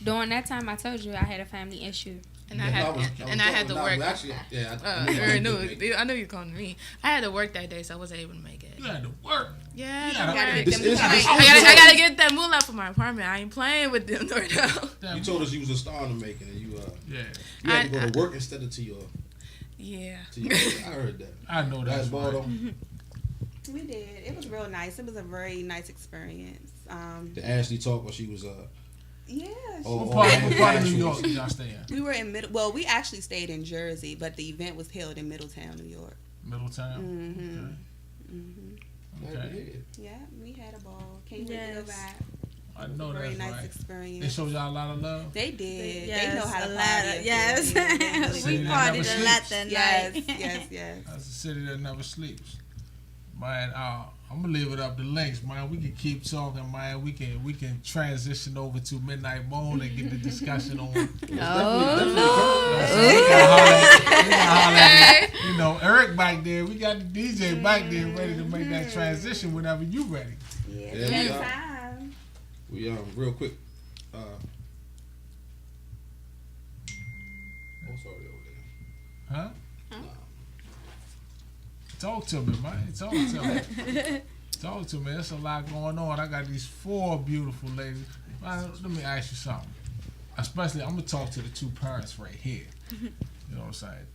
Speaker 7: During that time, I told you I had a family issue.
Speaker 4: And I had to work.
Speaker 3: Actually, yeah,
Speaker 4: I knew you called me. I had to work that day, so I wasn't able to make it.
Speaker 2: You had to work.
Speaker 4: Yeah,
Speaker 2: You gotta
Speaker 4: I gotta
Speaker 2: make
Speaker 3: This
Speaker 4: get them.
Speaker 3: is-
Speaker 4: I gotta get that moolah for my apartment. I ain't playing with them right now.
Speaker 3: You told us you was a star in the making, and you
Speaker 2: Yeah,
Speaker 3: you had to go to work instead of to your.
Speaker 4: Yeah.
Speaker 3: I heard that.
Speaker 2: I know that's
Speaker 3: ball
Speaker 2: right.
Speaker 6: We did. It was real nice. It was a very nice experience.
Speaker 3: Did Ashley talk when she was
Speaker 6: Yeah.
Speaker 3: Oh,
Speaker 2: What part of New
Speaker 3: actual-
Speaker 2: York did y'all stay in?
Speaker 6: We were in Middle. Well, we actually stayed in Jersey, but the event was held in Middletown, New York.
Speaker 2: Middletown? Okay.
Speaker 6: Yeah, we had a ball. Can't wait to go
Speaker 5: Yes.
Speaker 6: back.
Speaker 2: I know
Speaker 6: Very
Speaker 2: that's
Speaker 6: nice
Speaker 2: right. They
Speaker 6: experience.
Speaker 2: showed y'all a lot of love?
Speaker 6: They did.
Speaker 5: Yes,
Speaker 6: they know how to
Speaker 5: a
Speaker 6: party.
Speaker 5: lot.
Speaker 6: up there.
Speaker 5: Yes.
Speaker 6: Yeah, they really
Speaker 2: See,
Speaker 5: We
Speaker 2: they
Speaker 6: do.
Speaker 5: partied
Speaker 2: never
Speaker 5: a lot
Speaker 2: sleeps.
Speaker 5: that
Speaker 6: Yes,
Speaker 5: night.
Speaker 6: yes.
Speaker 2: That's a city that never sleeps. Man, I'm gonna leave it up to Links, man. We can keep talking, man. We can transition over to Midnight Moon and get the discussion on. You know, Eric back there. We got the DJ back there ready to make that transition whenever you ready.
Speaker 6: Yeah,
Speaker 3: we real quick. Sorry over there.
Speaker 2: Huh? Talk to me, man. Talk to me. Talk to me. There's a lot going on. I got these 4 beautiful ladies. Man, let me ask you something. Especially, I'm going to talk to the 2 parents right here. You know what I'm saying?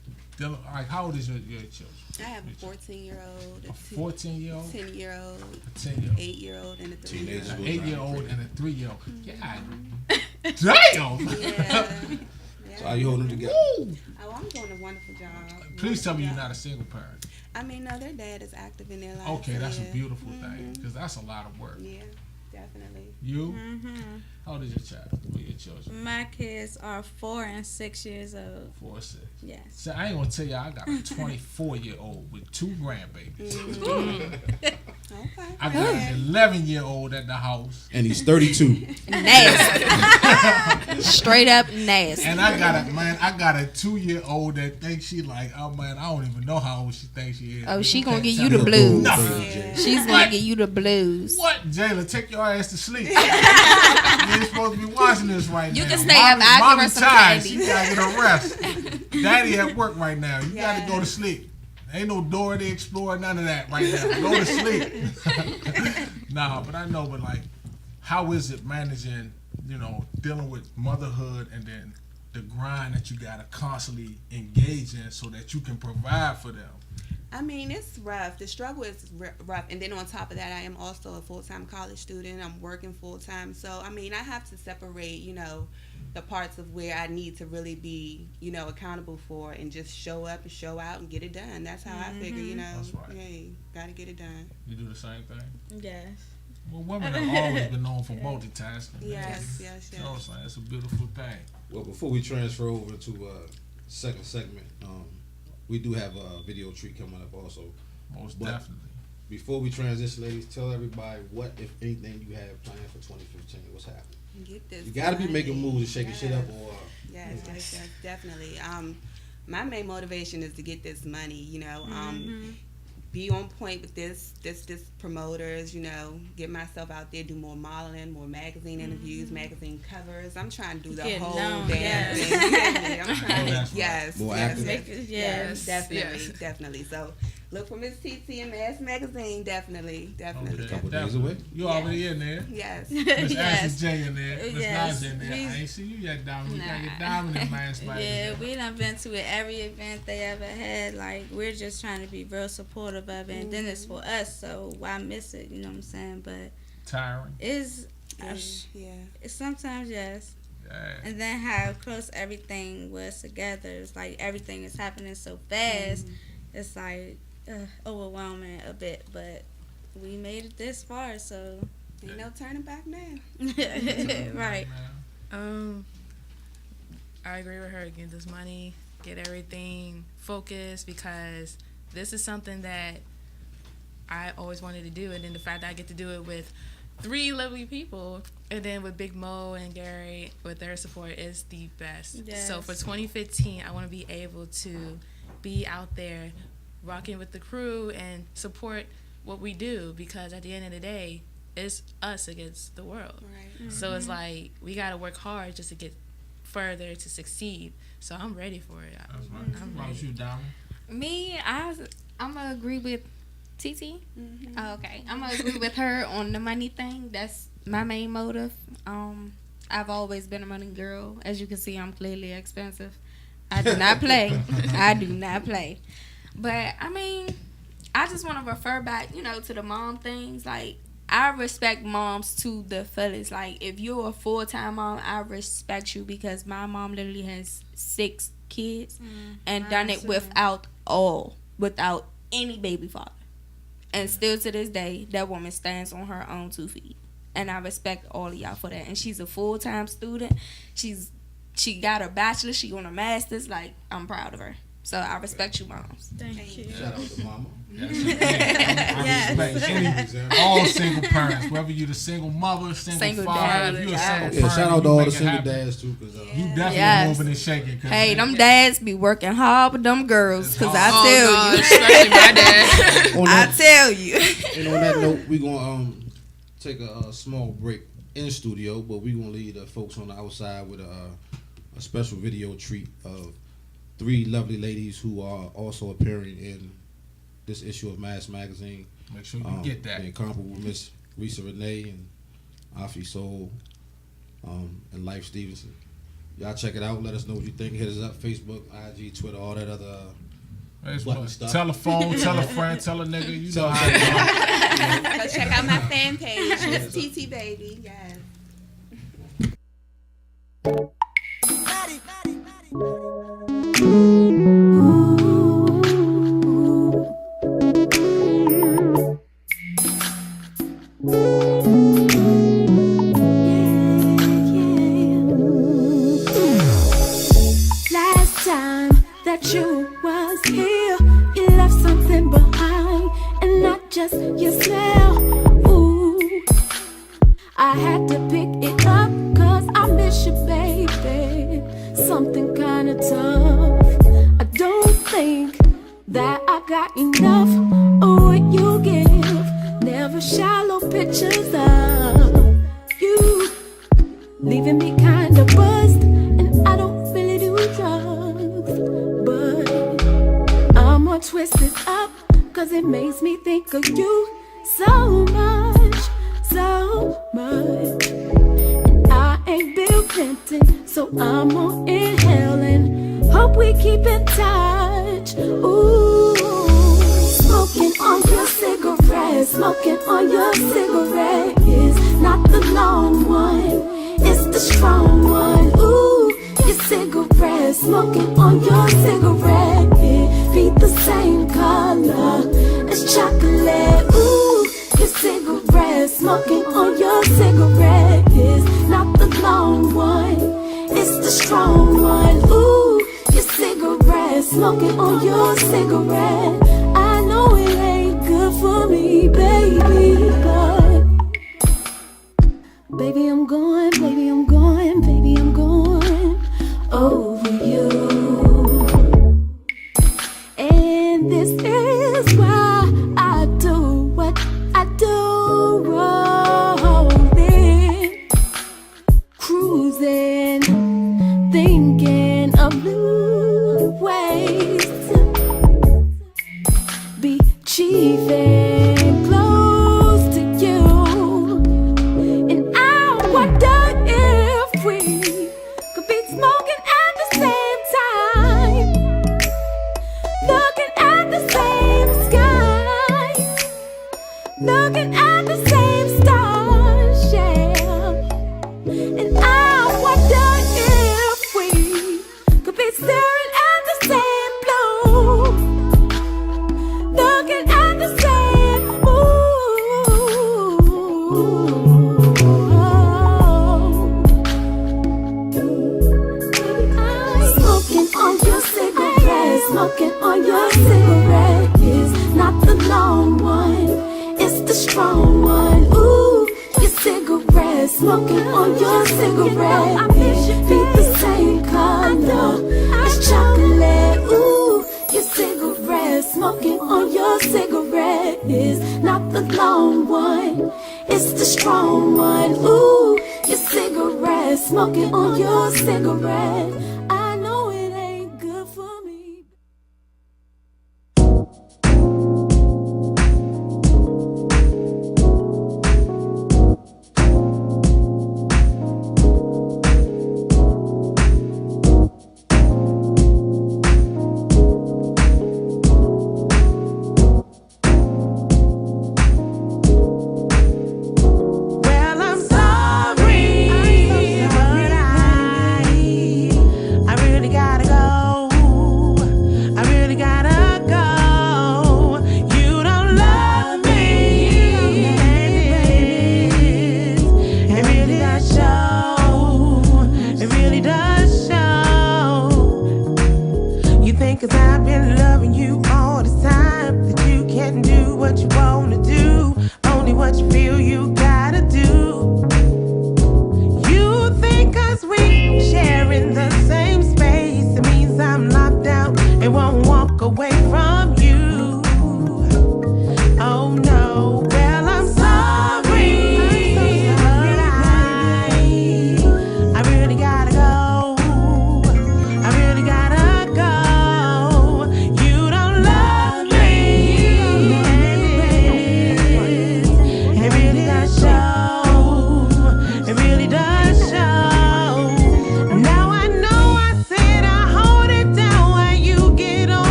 Speaker 2: Like, how old is your children?
Speaker 6: I have a 14-year-old,
Speaker 2: A 14-year-old?
Speaker 6: 10-year-old,
Speaker 2: A 10-year-old.
Speaker 6: 8-year-old, and a 3-year-old.
Speaker 2: An 8-year-old and a 3-year-old. God damn!
Speaker 6: Yeah.
Speaker 3: So how you holding them together?
Speaker 6: Oh, I'm doing a wonderful job.
Speaker 2: Please tell me you're not a single parent.
Speaker 6: I mean, no, their dad is active in their life.
Speaker 2: Okay,
Speaker 6: so
Speaker 2: that's
Speaker 6: yeah.
Speaker 2: a beautiful thing, because that's a lot of work.
Speaker 6: Yeah, definitely.
Speaker 2: You? How old is your child? What are your children?
Speaker 5: My kids are 4 and 6 years old.
Speaker 2: 4 or 6.
Speaker 5: Yes.
Speaker 2: So I ain't gonna tell you, I got a 24-year-old with 2 grandbabies.
Speaker 6: Okay.
Speaker 2: I got an 11-year-old at the house,
Speaker 3: And he's 32.
Speaker 9: Nasty. Straight up nasty.
Speaker 2: and I got a 2-year-old that thinks she like, oh man, I don't even know how old she thinks she is.
Speaker 9: Oh, she gonna
Speaker 2: Can't
Speaker 9: give
Speaker 2: tell
Speaker 9: you the
Speaker 2: me
Speaker 9: blues.
Speaker 2: nothing.
Speaker 6: Yeah.
Speaker 9: She's gonna give you the blues.
Speaker 2: What, Jayla? Take your ass to sleep. You ain't supposed to be watching this right now.
Speaker 9: You can stay up. I'll give her some
Speaker 2: tired.
Speaker 9: candy.
Speaker 2: She gotta get a rest. Daddy at work right now. You gotta go to sleep. Ain't no Dora the Explorer, none of that right now. Go to sleep. Nah, but I know, but like, how is it managing, dealing with motherhood and then the grind that you gotta constantly engage in so that you can provide for them?
Speaker 6: I mean, it's rough. The struggle is rough. And then on top of that, I am also a full-time college student. I'm working full-time. So, I mean, I have to separate, the parts of where I need to really be, accountable for and just show up and show out and get it done. That's how I figure,
Speaker 2: That's right.
Speaker 6: hey, got to get it done.
Speaker 2: You do the same thing?
Speaker 5: Yes.
Speaker 2: Well, women have always been known for multitasking.
Speaker 6: Yes.
Speaker 2: You know what I'm saying? It's a beautiful thing.
Speaker 3: Well, before we transfer over to second segment, we do have a video treat coming up also.
Speaker 2: Most
Speaker 3: But
Speaker 2: definitely.
Speaker 3: Before we transition, ladies, tell everybody what, if anything, you have planned for 2015. What's happening?
Speaker 6: Get this
Speaker 3: You got to be
Speaker 6: money.
Speaker 3: making moves and shaking shit up, or
Speaker 6: Yes, definitely. My main motivation is to get this money, be on point with this promoters, get myself out there, do more modeling, more magazine interviews, magazine covers. I'm trying to do the
Speaker 5: Get
Speaker 6: whole
Speaker 5: known,
Speaker 6: damn
Speaker 5: yes.
Speaker 6: thing. You get me? I'm trying to,
Speaker 2: That's right.
Speaker 6: yes,
Speaker 3: More
Speaker 6: yes,
Speaker 3: active.
Speaker 6: yes,
Speaker 5: Yes.
Speaker 6: definitely. So look for Miss TT and Mass Magazine, definitely.
Speaker 2: Okay.
Speaker 3: couple days
Speaker 2: Definitely.
Speaker 3: away.
Speaker 2: You already in there.
Speaker 6: Yes.
Speaker 2: Miss
Speaker 5: Yes.
Speaker 2: Ashley J in there. Miss
Speaker 5: Yes.
Speaker 2: Nas in there. I ain't see you yet, Diamond. You gotta get Diamond in Mass
Speaker 5: Yeah,
Speaker 2: Magazine.
Speaker 5: we done been to every event they ever had. Like, we're just trying to be real supportive of it. And then it's for us, so why miss it? You know what I'm saying? But
Speaker 2: Tiring.
Speaker 5: it's
Speaker 6: Yeah.
Speaker 5: sometimes, yes.
Speaker 2: Yeah.
Speaker 5: And then how close everything was together. It's like everything is happening so fast. It's like overwhelming a bit. But we made it this far, so.
Speaker 6: Ain't no turning back now.
Speaker 5: Right.
Speaker 4: I agree with her. Get this money, get everything focused, because this is something that I always wanted to do. And then the fact that I get to do it with 3 lovely people, and then with Big Mo and Gary with their support, is the best.
Speaker 5: Yes.
Speaker 4: So for 2015, I want to be able to be out there rocking with the crew and support what we do, because at the end of the day, it's us against the world.
Speaker 6: Right.
Speaker 4: So it's like we got to work hard just to get further, to succeed. So I'm ready for it.
Speaker 2: That's right. How about you, Diamond?
Speaker 9: Me, I'm gonna agree with TT. Oh, okay, I'm gonna agree with her on the money thing. That's my main motive. I've always been a money girl. As you can see, I'm clearly expensive. I do not play. I do not play. But I mean, I just want to refer back, to the mom things. Like, I respect moms to the fullest. Like, if you're a full-time mom, I respect you, because my mom literally has 6 kids and done it without any baby father. And still to this day, that woman stands on her own 2 feet. And I respect all of y'all for that. And she's a full-time student. She got her bachelor's. She on her master's. Like, I'm proud of her. So I respect you, moms.
Speaker 5: Thank you.
Speaker 3: Shout out to Mama.
Speaker 2: I respect all single parents, whether you the single mother, single father, if you a single parent.
Speaker 3: Shout out to all the single dads too, because
Speaker 2: you definitely moving and shaking.
Speaker 9: Hey, them dads be working hard with them girls, because I tell you,
Speaker 4: especially my dad.
Speaker 9: I tell you.
Speaker 3: And on that note, we gonna take a small break in studio, but we gonna leave the folks on the outside with a special video treat of 3 lovely ladies who are also appearing in this issue of Mass Magazine.
Speaker 2: Make sure you get that.
Speaker 3: The incomparable Miss Risa Renee and Afi Soul and Life Stevenson. Y'all check it out. Let us know what you think. Hit us up, Facebook, IG, Twitter, all that other button stuff.
Speaker 2: Tell a phone, tell a friend, tell a nigga. You know how it
Speaker 6: Go check out my fan page, Miss TT Baby. Yes.
Speaker 10: Last time that you was here, you left something behind, and not just your smell. Ooh, I had to pick it up, 'cause I miss you, baby. Something kinda tough. I don't think that I got enough of what you give. Never shallow pictures of you, leaving me kinda buzzed, and I don't really do drugs, but I'm gonna twist this up, 'cause it makes me think of you so much, so much. And I ain't Bill Clinton, so I'm on inhaling. Hope we keep in touch. Ooh, smoking on your cigarette, smoking on your cigarette is not the long one, it's the strong one. Ooh, your cigarette, smoking on your cigarette, it be the same color as chocolate. Ooh, your cigarette, smoking on your cigarette is not the long one, it's the strong one. Ooh, your cigarette, smoking on your cigarette. I know it ain't good for me, baby, but baby, I'm going, baby, I'm going, baby, I'm going over you. And this is why I do what I do, rolling, cruising, thinking of new ways to be chief and close to you. And I wonder if we could be smoking at the same time, looking at the same sky, looking at the same stars, yeah. And I wonder if we could be staring at the same blue, looking at the same smoking on your cigarette, smoking on your cigarette is not the long one, it's the strong one. Ooh, your cigarette, smoking on your cigarette, it be the same color as chocolate. Ooh, your cigarette, smoking on your cigarette is not the long one, it's the strong one. Ooh, your cigarette, smoking on your cigarette. I know it ain't good for me.
Speaker 11: Well, I'm sorry, but I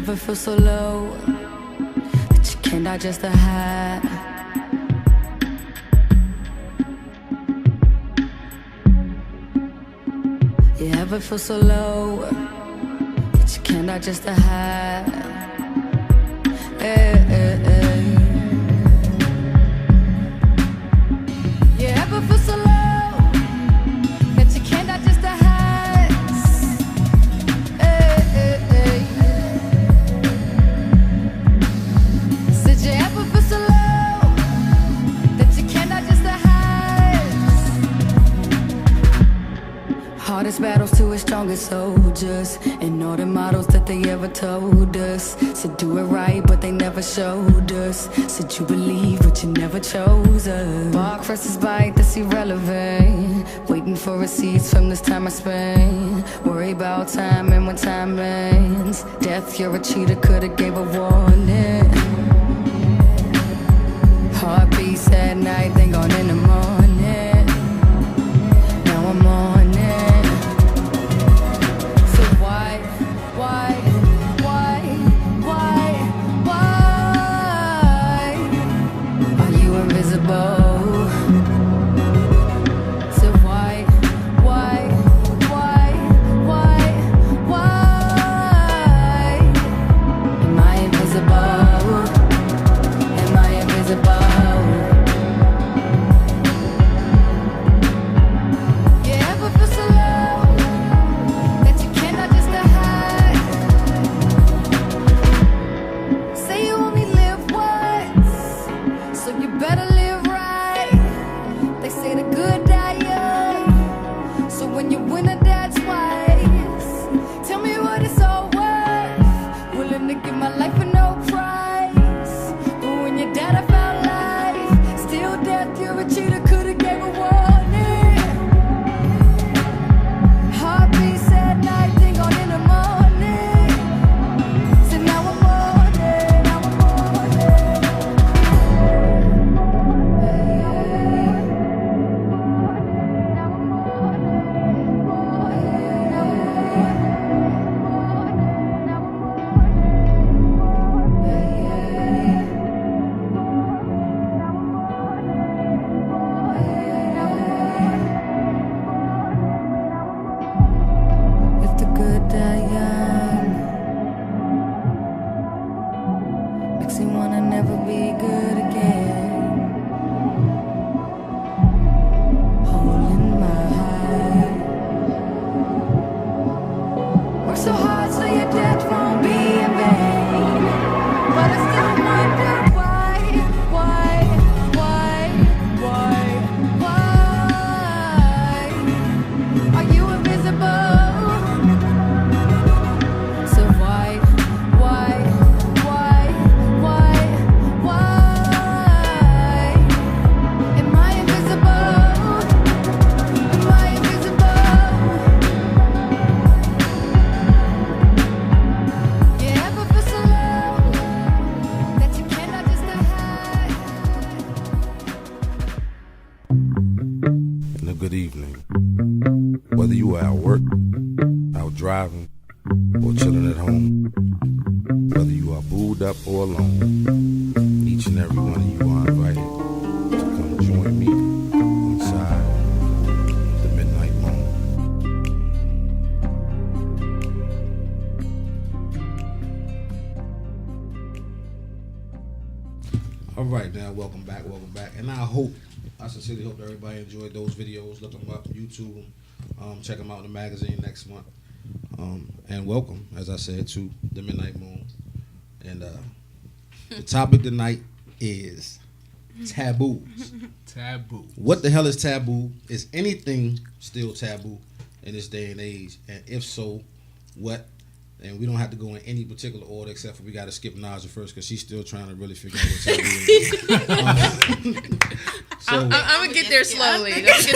Speaker 11: ever feel so low that you can't digest the high? You ever feel so low that you can't digest the high? Hey, hey, hey. You ever feel so low that you can't digest the highs? Hey, hey, hey. Said you ever feel so low that you can't digest the highs? Hardest battles to its strongest soldiers, and all the models that they ever told us. Said do it right, but they never showed us. Said you believe, but you never chose us. Bark versus bite, that's irrelevant. Waiting for receipts from this time I spent. Worry about time and when time ends. Death, you're a cheater, could've gave a warning. Heartbeats at night, then gone in the morning. Now I'm on it. So why are you invisible? So why am I invisible? Am I invisible? You ever feel so low that you cannot just hide? Say you only live once, so you better live right. They say the good die young, so when you win a die twice. Tell me what it's all worth. Willing to give my life for no price. But when your dad I found life, still death, you're a cheater, could've gave a warning. Heartbeats at night, then gone in the morning. So now I'm on it, now I'm on it. If the good die young, makes me wanna never be good again. Hole in my heart. Work so hard so your death won't be in vain. But I still wonder why are you invisible? So why am I invisible? Am I invisible? You ever feel so low that you cannot just hide?
Speaker 1: And a good evening. Whether you are at work, out driving, or chilling at home, whether you are booed up or alone, each and every one of you are invited to come join me inside the Midnight Moon.
Speaker 3: All right, now welcome back. And I sincerely hope that everybody enjoyed those videos. Look them up on YouTube. Check them out in the magazine next month. And welcome, as I said, to the Midnight Moon. And the topic tonight is taboos.
Speaker 2: Taboo.
Speaker 3: What the hell is taboo? Is anything still taboo in this day and age? And if so, what? And we don't have to go in any particular order except for we got to skip Naja first because she's still trying to really figure out what taboo is.
Speaker 4: I'm gonna get there slowly. Just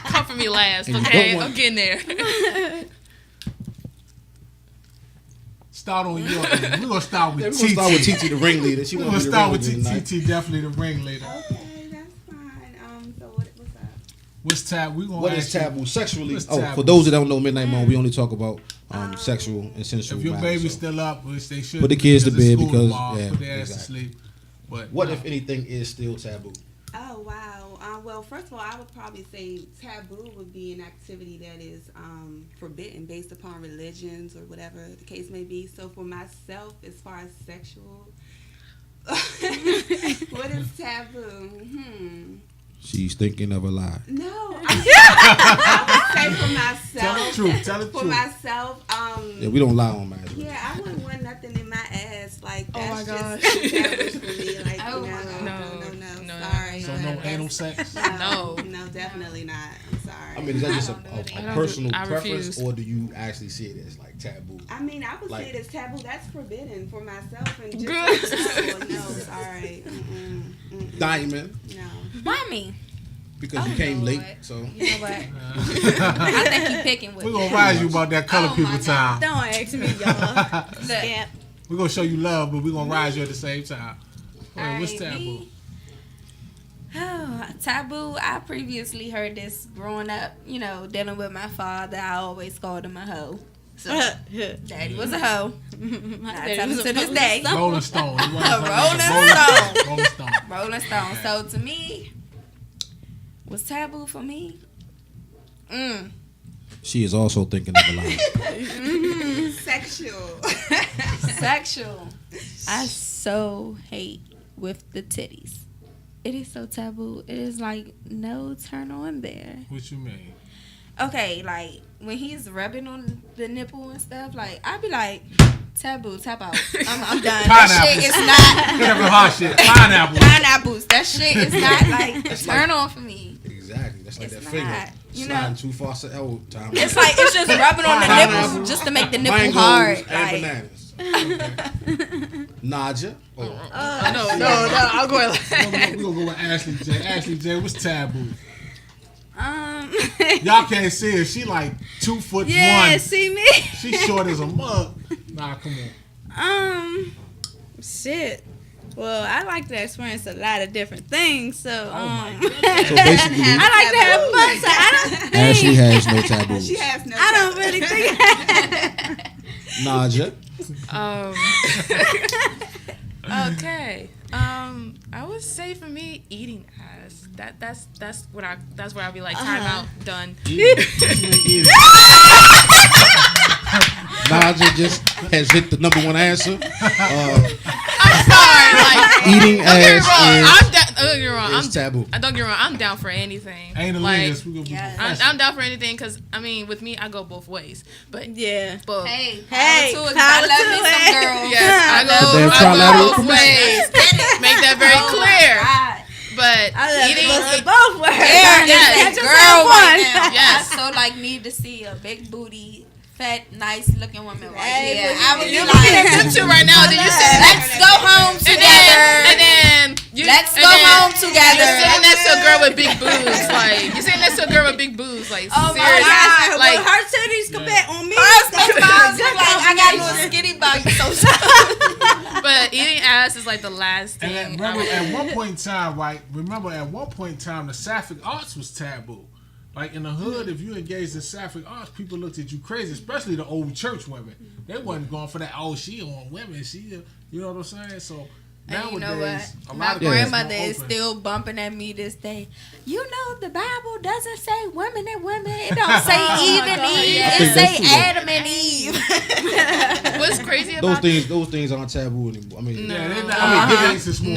Speaker 4: come for me last, okay? I'm getting there.
Speaker 2: Start on your end. We're gonna start with
Speaker 3: We're
Speaker 2: TT.
Speaker 3: gonna start with TT, the ringleader. We're
Speaker 2: gonna start with TT, definitely the ringleader.
Speaker 6: Okay, that's fine. So what's up?
Speaker 2: What's taboo?
Speaker 3: What is taboo? Sexually. For those that don't know Midnight Moon, we only talk about sexual and sensual.
Speaker 2: If your
Speaker 3: matter,
Speaker 2: baby's
Speaker 3: so.
Speaker 2: still up, which they should
Speaker 3: Put the kids to
Speaker 2: because it's
Speaker 3: bed
Speaker 2: school
Speaker 3: because
Speaker 2: tomorrow,
Speaker 3: yeah,
Speaker 2: put their ass to
Speaker 3: exactly.
Speaker 2: sleep. But
Speaker 3: What if anything is still taboo?
Speaker 6: Oh wow. Well, first of all, I would probably say taboo would be an activity that is forbidden based upon religions or whatever the case may be. So for myself, as far as sexual, what is taboo?
Speaker 3: She's thinking of a lie.
Speaker 6: No, I would say for myself.
Speaker 2: Tell the truth. Tell the
Speaker 6: For
Speaker 2: truth.
Speaker 6: myself,
Speaker 3: Yeah, we don't lie on marriage.
Speaker 6: yeah, I wouldn't want nothing in my ass. Like that's
Speaker 12: my gosh.
Speaker 6: just taboo for me. Like
Speaker 7: Oh
Speaker 6: no,
Speaker 7: my
Speaker 6: no,
Speaker 12: No.
Speaker 6: sorry.
Speaker 2: So no anal sex?
Speaker 6: No, definitely not. I'm sorry.
Speaker 3: I mean, is that just a
Speaker 12: don't
Speaker 3: personal
Speaker 12: do- I
Speaker 3: preference,
Speaker 12: refuse.
Speaker 3: or do you actually see it as like taboo?
Speaker 6: I mean, I would
Speaker 3: Like-
Speaker 6: say it as taboo. That's forbidden for myself and just
Speaker 12: Good.
Speaker 6: no, sorry.
Speaker 3: Diamond,
Speaker 6: No.
Speaker 9: Why me?
Speaker 3: because you
Speaker 9: Oh,
Speaker 3: came
Speaker 9: Lord.
Speaker 3: late, so
Speaker 9: You know what? I think you picking with
Speaker 2: We're
Speaker 9: me.
Speaker 2: gonna rise you about that color
Speaker 9: Oh,
Speaker 2: people
Speaker 9: my
Speaker 2: time.
Speaker 5: Don't ask me, y'all.
Speaker 9: Look,
Speaker 2: We're gonna show you love, but we're gonna rise you at the same time. Wait, what's
Speaker 9: Alright,
Speaker 2: taboo?
Speaker 9: me? Oh, taboo. I previously heard this growing up, you know, dealing with my father. I always called him a hoe. So, daddy was a hoe. I tell him to this day.
Speaker 2: Rolling Stone. You want to-
Speaker 9: Rolling Stone.
Speaker 2: Rolling Stone.
Speaker 9: Rolling Stone. So to me, was taboo for me?
Speaker 3: she is also thinking of a lie.
Speaker 6: Sexual.
Speaker 9: Sexual. I so hate with the titties. It is so taboo. It is like no turn on there.
Speaker 2: What you mean?
Speaker 9: Okay, like when he's rubbing on the nipple and stuff, like I'd be like, taboo, tap out. I'm done. That shit is not
Speaker 2: Pineapple hot shit. Pineapple.
Speaker 9: pineapples. That shit is not like a turn on for me.
Speaker 3: Exactly, that's like
Speaker 9: It's
Speaker 3: that finger
Speaker 9: not, you
Speaker 3: sliding
Speaker 9: know.
Speaker 3: too far to L time.
Speaker 9: It's like it's just rubbing on the nipple just to make the nipple
Speaker 3: Mangoes
Speaker 9: hard.
Speaker 3: and
Speaker 9: Like,
Speaker 3: bananas. Naja. Oh.
Speaker 12: No, I'll go
Speaker 2: We're gonna go with Ashley J. Ashley J, what's taboo? Y'all can't see her. She like 2'1".
Speaker 5: Yeah, see me?
Speaker 2: She short as a mug. Nah, come on.
Speaker 5: Shit. Well, I like to experience a lot of different things, so
Speaker 3: So
Speaker 5: I
Speaker 3: basically,
Speaker 5: like to have fun. So I don't think
Speaker 3: Ashley has no taboos.
Speaker 6: She has no.
Speaker 5: I don't really think.
Speaker 3: Naja.
Speaker 12: Okay. I would say for me, eating ass. That's where I'll be like, time out, done.
Speaker 3: Naja just has hit the number one answer.
Speaker 12: I'm sorry, like
Speaker 3: Eating
Speaker 12: don't get me wrong.
Speaker 3: ass
Speaker 12: Don't get me wrong.
Speaker 3: is taboo.
Speaker 12: Don't get me wrong. I'm down for anything.
Speaker 2: Ain't a
Speaker 12: Like,
Speaker 2: lingus. We gonna be professional.
Speaker 12: I'm down for anything because I mean, with me, I go both ways. But
Speaker 5: Yeah.
Speaker 12: but
Speaker 9: hey,
Speaker 5: Hey,
Speaker 9: power to it, 'cause
Speaker 5: power
Speaker 9: I love
Speaker 5: to
Speaker 9: me
Speaker 5: it.
Speaker 9: some girls.
Speaker 12: yes, I
Speaker 3: Damn
Speaker 12: go
Speaker 3: trilateral
Speaker 12: both ways. Make that very
Speaker 9: Oh,
Speaker 12: clear.
Speaker 9: God.
Speaker 12: But
Speaker 5: I love
Speaker 12: eating,
Speaker 5: it both ways.
Speaker 9: Yeah,
Speaker 12: yes,
Speaker 9: it's a
Speaker 5: just
Speaker 9: girl
Speaker 5: have
Speaker 9: right
Speaker 5: one.
Speaker 9: now.
Speaker 12: Yes.
Speaker 9: I so like need to see a big booty, fat, nice looking woman right
Speaker 5: Hey,
Speaker 9: here.
Speaker 5: but
Speaker 9: I would be
Speaker 12: you're
Speaker 9: like,
Speaker 12: looking at them two right now. Then you said
Speaker 9: let's go home together.
Speaker 12: and then you,
Speaker 9: Let's
Speaker 12: and
Speaker 9: go
Speaker 12: then
Speaker 9: home together.
Speaker 12: You're sitting next to a girl with big boobs. Like you're sitting next to a girl with big boobs. Like
Speaker 9: Oh my
Speaker 12: seriously.
Speaker 9: God.
Speaker 12: Like
Speaker 5: Well, her titties compared on me.
Speaker 9: Hers
Speaker 5: that's
Speaker 9: make mine
Speaker 5: good
Speaker 9: look like I got a little
Speaker 5: combination.
Speaker 9: skinny body. So
Speaker 12: but eating ass is like the last thing.
Speaker 2: And remember, at one point in time, right? Remember, at one point in time, the Sapphic arts was taboo. Like in the hood, if you engaged in Sapphic arts, people looked at you crazy, especially the old church women. They wasn't going for that. Oh, she on women. She, you know what I'm saying? So
Speaker 9: and
Speaker 2: nowadays,
Speaker 9: you know what?
Speaker 2: a
Speaker 9: My
Speaker 2: lot of things
Speaker 9: grandmother
Speaker 2: more
Speaker 9: is
Speaker 2: open.
Speaker 9: still bumping at me this day. You know the Bible doesn't say women and women. It don't say Eve and Eve.
Speaker 3: I
Speaker 9: It
Speaker 3: think that's
Speaker 9: say
Speaker 3: true, though.
Speaker 9: Adam and Eve.
Speaker 12: What's crazy
Speaker 3: Those
Speaker 12: about
Speaker 3: things aren't taboo anymore. I mean,
Speaker 2: Yeah, they not.
Speaker 3: I mean,
Speaker 2: Giving, it's more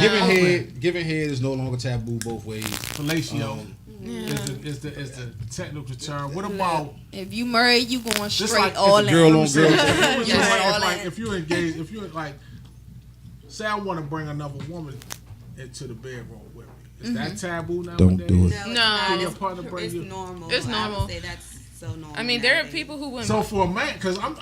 Speaker 3: giving
Speaker 2: open.
Speaker 3: head is no longer taboo both ways.
Speaker 2: Fellatio is the technical term. What about
Speaker 9: If you married, you going
Speaker 2: just
Speaker 9: straight
Speaker 2: like
Speaker 9: all
Speaker 3: it's a
Speaker 9: in.
Speaker 3: girl on girl.
Speaker 2: Just
Speaker 9: Yes.
Speaker 2: like,
Speaker 9: All
Speaker 2: like
Speaker 9: in.
Speaker 2: if you engage, if you like, say I want to bring another woman into the bedroom with me, is that taboo nowadays?
Speaker 3: Don't do it.
Speaker 6: No, it's
Speaker 12: No.
Speaker 6: not.
Speaker 2: Your partner bring
Speaker 6: It's
Speaker 2: you-
Speaker 6: normal.
Speaker 12: It's
Speaker 6: I
Speaker 12: normal.
Speaker 6: would say that's so normal.
Speaker 12: I mean, there are
Speaker 6: nowadays.
Speaker 12: people who wouldn't.
Speaker 2: So for a man, because I'm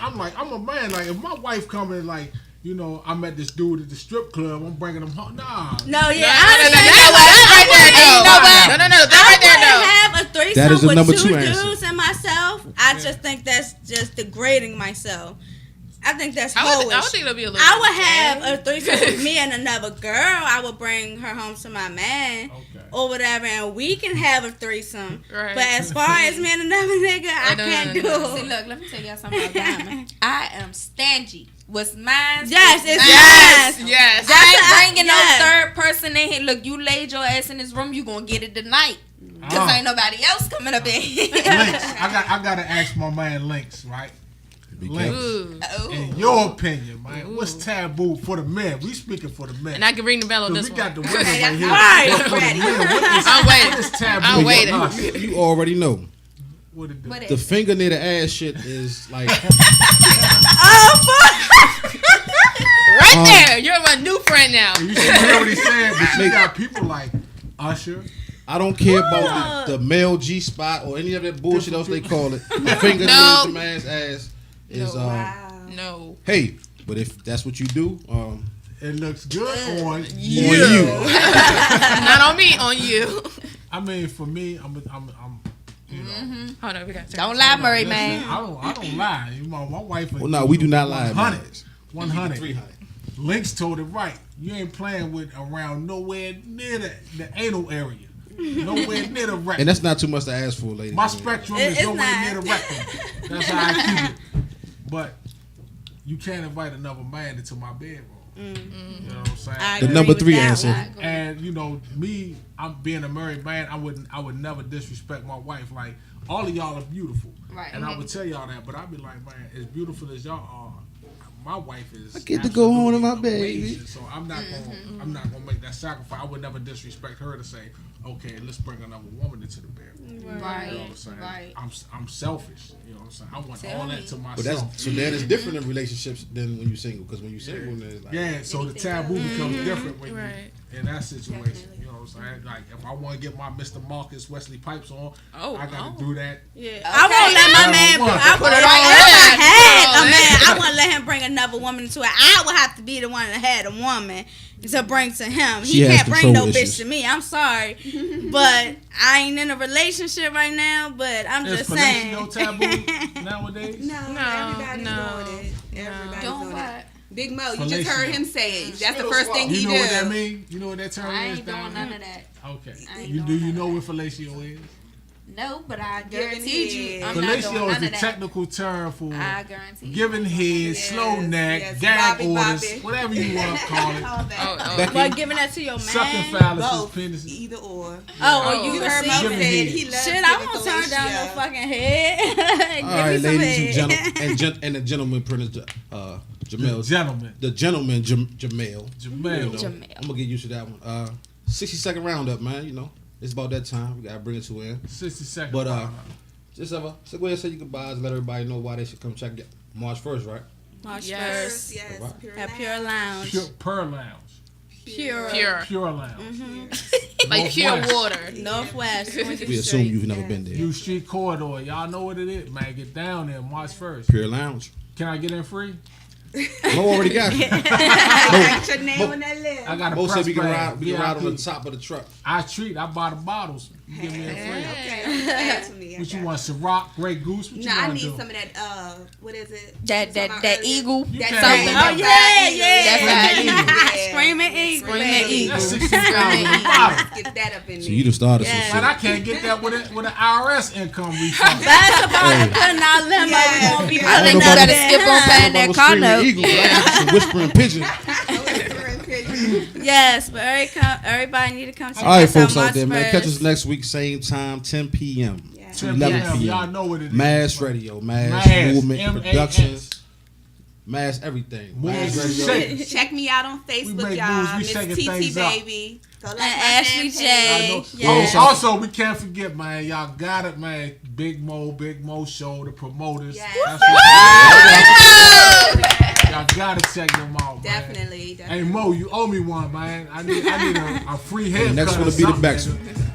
Speaker 2: a man. Like if my wife coming, like you know, I met this dude at the strip club. I'm bringing him home. Nah.
Speaker 5: No, yeah,
Speaker 12: No,
Speaker 5: I
Speaker 12: that right there, no. No, that right there, no.
Speaker 5: I have a threesome
Speaker 3: That is the
Speaker 5: with
Speaker 3: number
Speaker 5: two
Speaker 3: two answer.
Speaker 5: dudes and myself. I just think that's just degrading myself. I think that's
Speaker 12: I
Speaker 5: hoish.
Speaker 12: would think it'll be a little.
Speaker 5: I would have a threesome with me and another girl. I would bring her home to my man or whatever, and we can have a threesome.
Speaker 12: Right.
Speaker 5: But as far as me and another nigga, I can't do it.
Speaker 9: See, look, let me tell y'all something about Diamond. I am stingy. What's mine?
Speaker 5: Yes, it's
Speaker 9: mine.
Speaker 12: Yes.
Speaker 9: I ain't bringing no third person in here. Look, you laid your ass in this room, you gonna get it tonight. Cause ain't nobody else coming up in here.
Speaker 2: Links. I gotta ask my man Links, right? Links. In your opinion, man, what's taboo for the men? We speaking for the men.
Speaker 12: And I can ring the bell on this
Speaker 2: we
Speaker 12: one.
Speaker 2: got the women right here.
Speaker 5: Right.
Speaker 2: For the men,
Speaker 12: I'm waiting.
Speaker 2: what is taboo
Speaker 12: I'm
Speaker 2: for
Speaker 12: waiting.
Speaker 2: us?
Speaker 3: You already know.
Speaker 2: What it do?
Speaker 3: The finger near the ass shit is like.
Speaker 12: Right there. You're my new friend now.
Speaker 2: You hear what he said, but you got people like Usher.
Speaker 3: I don't care about the male G spot or any of that bullshit else they call it. The finger near the man's ass is
Speaker 12: no.
Speaker 3: Hey, but if that's what you do,
Speaker 2: it looks good on
Speaker 3: you.
Speaker 12: Not on me, on you.
Speaker 2: I mean, for me, I'm you know.
Speaker 12: Hold on, we got.
Speaker 9: Don't lie, Murray,
Speaker 2: Listen,
Speaker 9: man.
Speaker 2: I don't lie. You know, my wife.
Speaker 3: Well, no, we do not lie.
Speaker 2: 100. 300. Links told it right. You ain't playing with around nowhere near the anal area. Nowhere near the rectum.
Speaker 3: And that's not too much to ask for, ladies.
Speaker 2: My spectrum is nowhere near the rectum. That's how I keep it. But you can't invite another man into my bedroom. You know what I'm saying?
Speaker 3: The number 3 answer.
Speaker 2: And you know, me, I'm being a married man. I would never disrespect my wife. Like all of y'all are beautiful,
Speaker 9: right?
Speaker 2: And I would tell y'all that, but I'd be like, man, as beautiful as y'all are, my wife is.
Speaker 3: I get to go home to my baby.
Speaker 2: So I'm not gonna make that sacrifice. I would never disrespect her to say, okay, let's bring another woman into the bedroom.
Speaker 9: Right.
Speaker 2: You know what I'm saying?
Speaker 9: Right.
Speaker 2: I'm selfish. You know what I'm saying? I want all that to myself.
Speaker 3: But so that is different in relationships than when you're single. Because when you're single, it's like
Speaker 2: so the taboo becomes different when you're in that situation. You know what I'm saying? Like if I want to get my Mr. Marcus Wesley Pipes on, I got to do that.
Speaker 5: Yeah, I won't let my man. I wouldn't let him bring another woman into it. I would have to be the one that had a woman to bring to him. He can't bring no bitch to me. I'm sorry, but I ain't in a relationship right now. But I'm just saying.
Speaker 2: No taboo nowadays.
Speaker 6: No, everybody's doing it. Everybody's doing it. Big Mo, you just heard him say it. That's the first thing he do.
Speaker 2: You know what that means? You know what that term is?
Speaker 9: I ain't doing none of that.
Speaker 2: Okay. Do you know what fellatio is?
Speaker 9: No, but I guarantee you, I'm not doing
Speaker 2: fellatio
Speaker 9: none
Speaker 2: is
Speaker 9: of
Speaker 2: the
Speaker 9: that.
Speaker 2: technical term for
Speaker 9: giving
Speaker 2: head, slow neck, gag orders, whatever you want to call it.
Speaker 5: But giving that to your man.
Speaker 2: Sucking phalluses, penises.
Speaker 6: Either or.
Speaker 5: You heard Mo say he loves shit, I won't turn down no fucking head.
Speaker 3: All right, ladies and gentlemen, and the gentleman, Prince Jamel. The gentleman, Jamel. I'm gonna get used to that one. 60-second roundup, man. You know, it's about that time. We gotta bring it to an end.
Speaker 2: 60-second.
Speaker 3: But just so go ahead and say your goodbyes. Let everybody know why they should come check it. March 1st, right?
Speaker 5: March 1st. Yes. At Pure Lounge.
Speaker 2: Pure Lounge.
Speaker 5: Pure
Speaker 2: Lounge.
Speaker 12: Like pure water.
Speaker 5: Northwest.
Speaker 3: We assume you've never been there.
Speaker 2: U Street Corridor. Y'all know what it is, man. Get down there March 1st.
Speaker 3: Pure Lounge.
Speaker 2: Can I get in free?
Speaker 3: Mo already got you.
Speaker 6: Got your name on that list.
Speaker 2: I got a
Speaker 3: Mo said we can
Speaker 2: press
Speaker 3: ride on the top of the truck.
Speaker 2: I buy the bottles. You give me a free.
Speaker 6: Okay.
Speaker 2: What you want? Ciroc, Grey Goose? What you want
Speaker 6: I
Speaker 2: to
Speaker 6: need
Speaker 2: do?
Speaker 6: some of that. What is it?
Speaker 9: That eagle.
Speaker 2: That
Speaker 5: Screaming eagle.
Speaker 2: That's $60 a bottle.
Speaker 6: Get that up in there.
Speaker 3: So you just started some
Speaker 2: But
Speaker 3: shit.
Speaker 2: I can't get that with an IRS income refund.
Speaker 5: That's about to put in our limo. We won't be
Speaker 9: I think you better skip on past that car note.
Speaker 3: Some whispering pigeon.
Speaker 5: Yes, but everybody need to come check
Speaker 3: All right,
Speaker 5: us
Speaker 3: folks
Speaker 5: out
Speaker 3: out there, man.
Speaker 5: March
Speaker 3: Catch us next week, same time, 10 p.m. to
Speaker 2: 10
Speaker 3: 11
Speaker 2: p.m.
Speaker 3: p.m.
Speaker 2: Y'all know what it is.
Speaker 3: Mass Radio, Mass Movement
Speaker 2: M-A-S.
Speaker 3: Productions, Mass everything. Mass
Speaker 2: Moves
Speaker 3: Radio.
Speaker 6: Check me out on Facebook,
Speaker 2: make
Speaker 6: y'all.
Speaker 2: moves, we
Speaker 6: Miss
Speaker 2: shaking
Speaker 6: TT
Speaker 2: things up.
Speaker 6: Baby. Go like
Speaker 5: And
Speaker 6: my
Speaker 5: Ashley
Speaker 6: fan
Speaker 5: J.
Speaker 6: page.
Speaker 5: Yes.
Speaker 2: Also, we can't forget, man. Y'all got it, man. Big Mo Show, the promoters.
Speaker 6: Yes.
Speaker 2: Y'all gotta check them out, man.
Speaker 6: Definitely.
Speaker 2: Hey Mo, you owe me one, man. I need a free haircut.
Speaker 3: Next one
Speaker 2: or
Speaker 3: will be the
Speaker 2: something,
Speaker 3: back.
Speaker 2: nigga.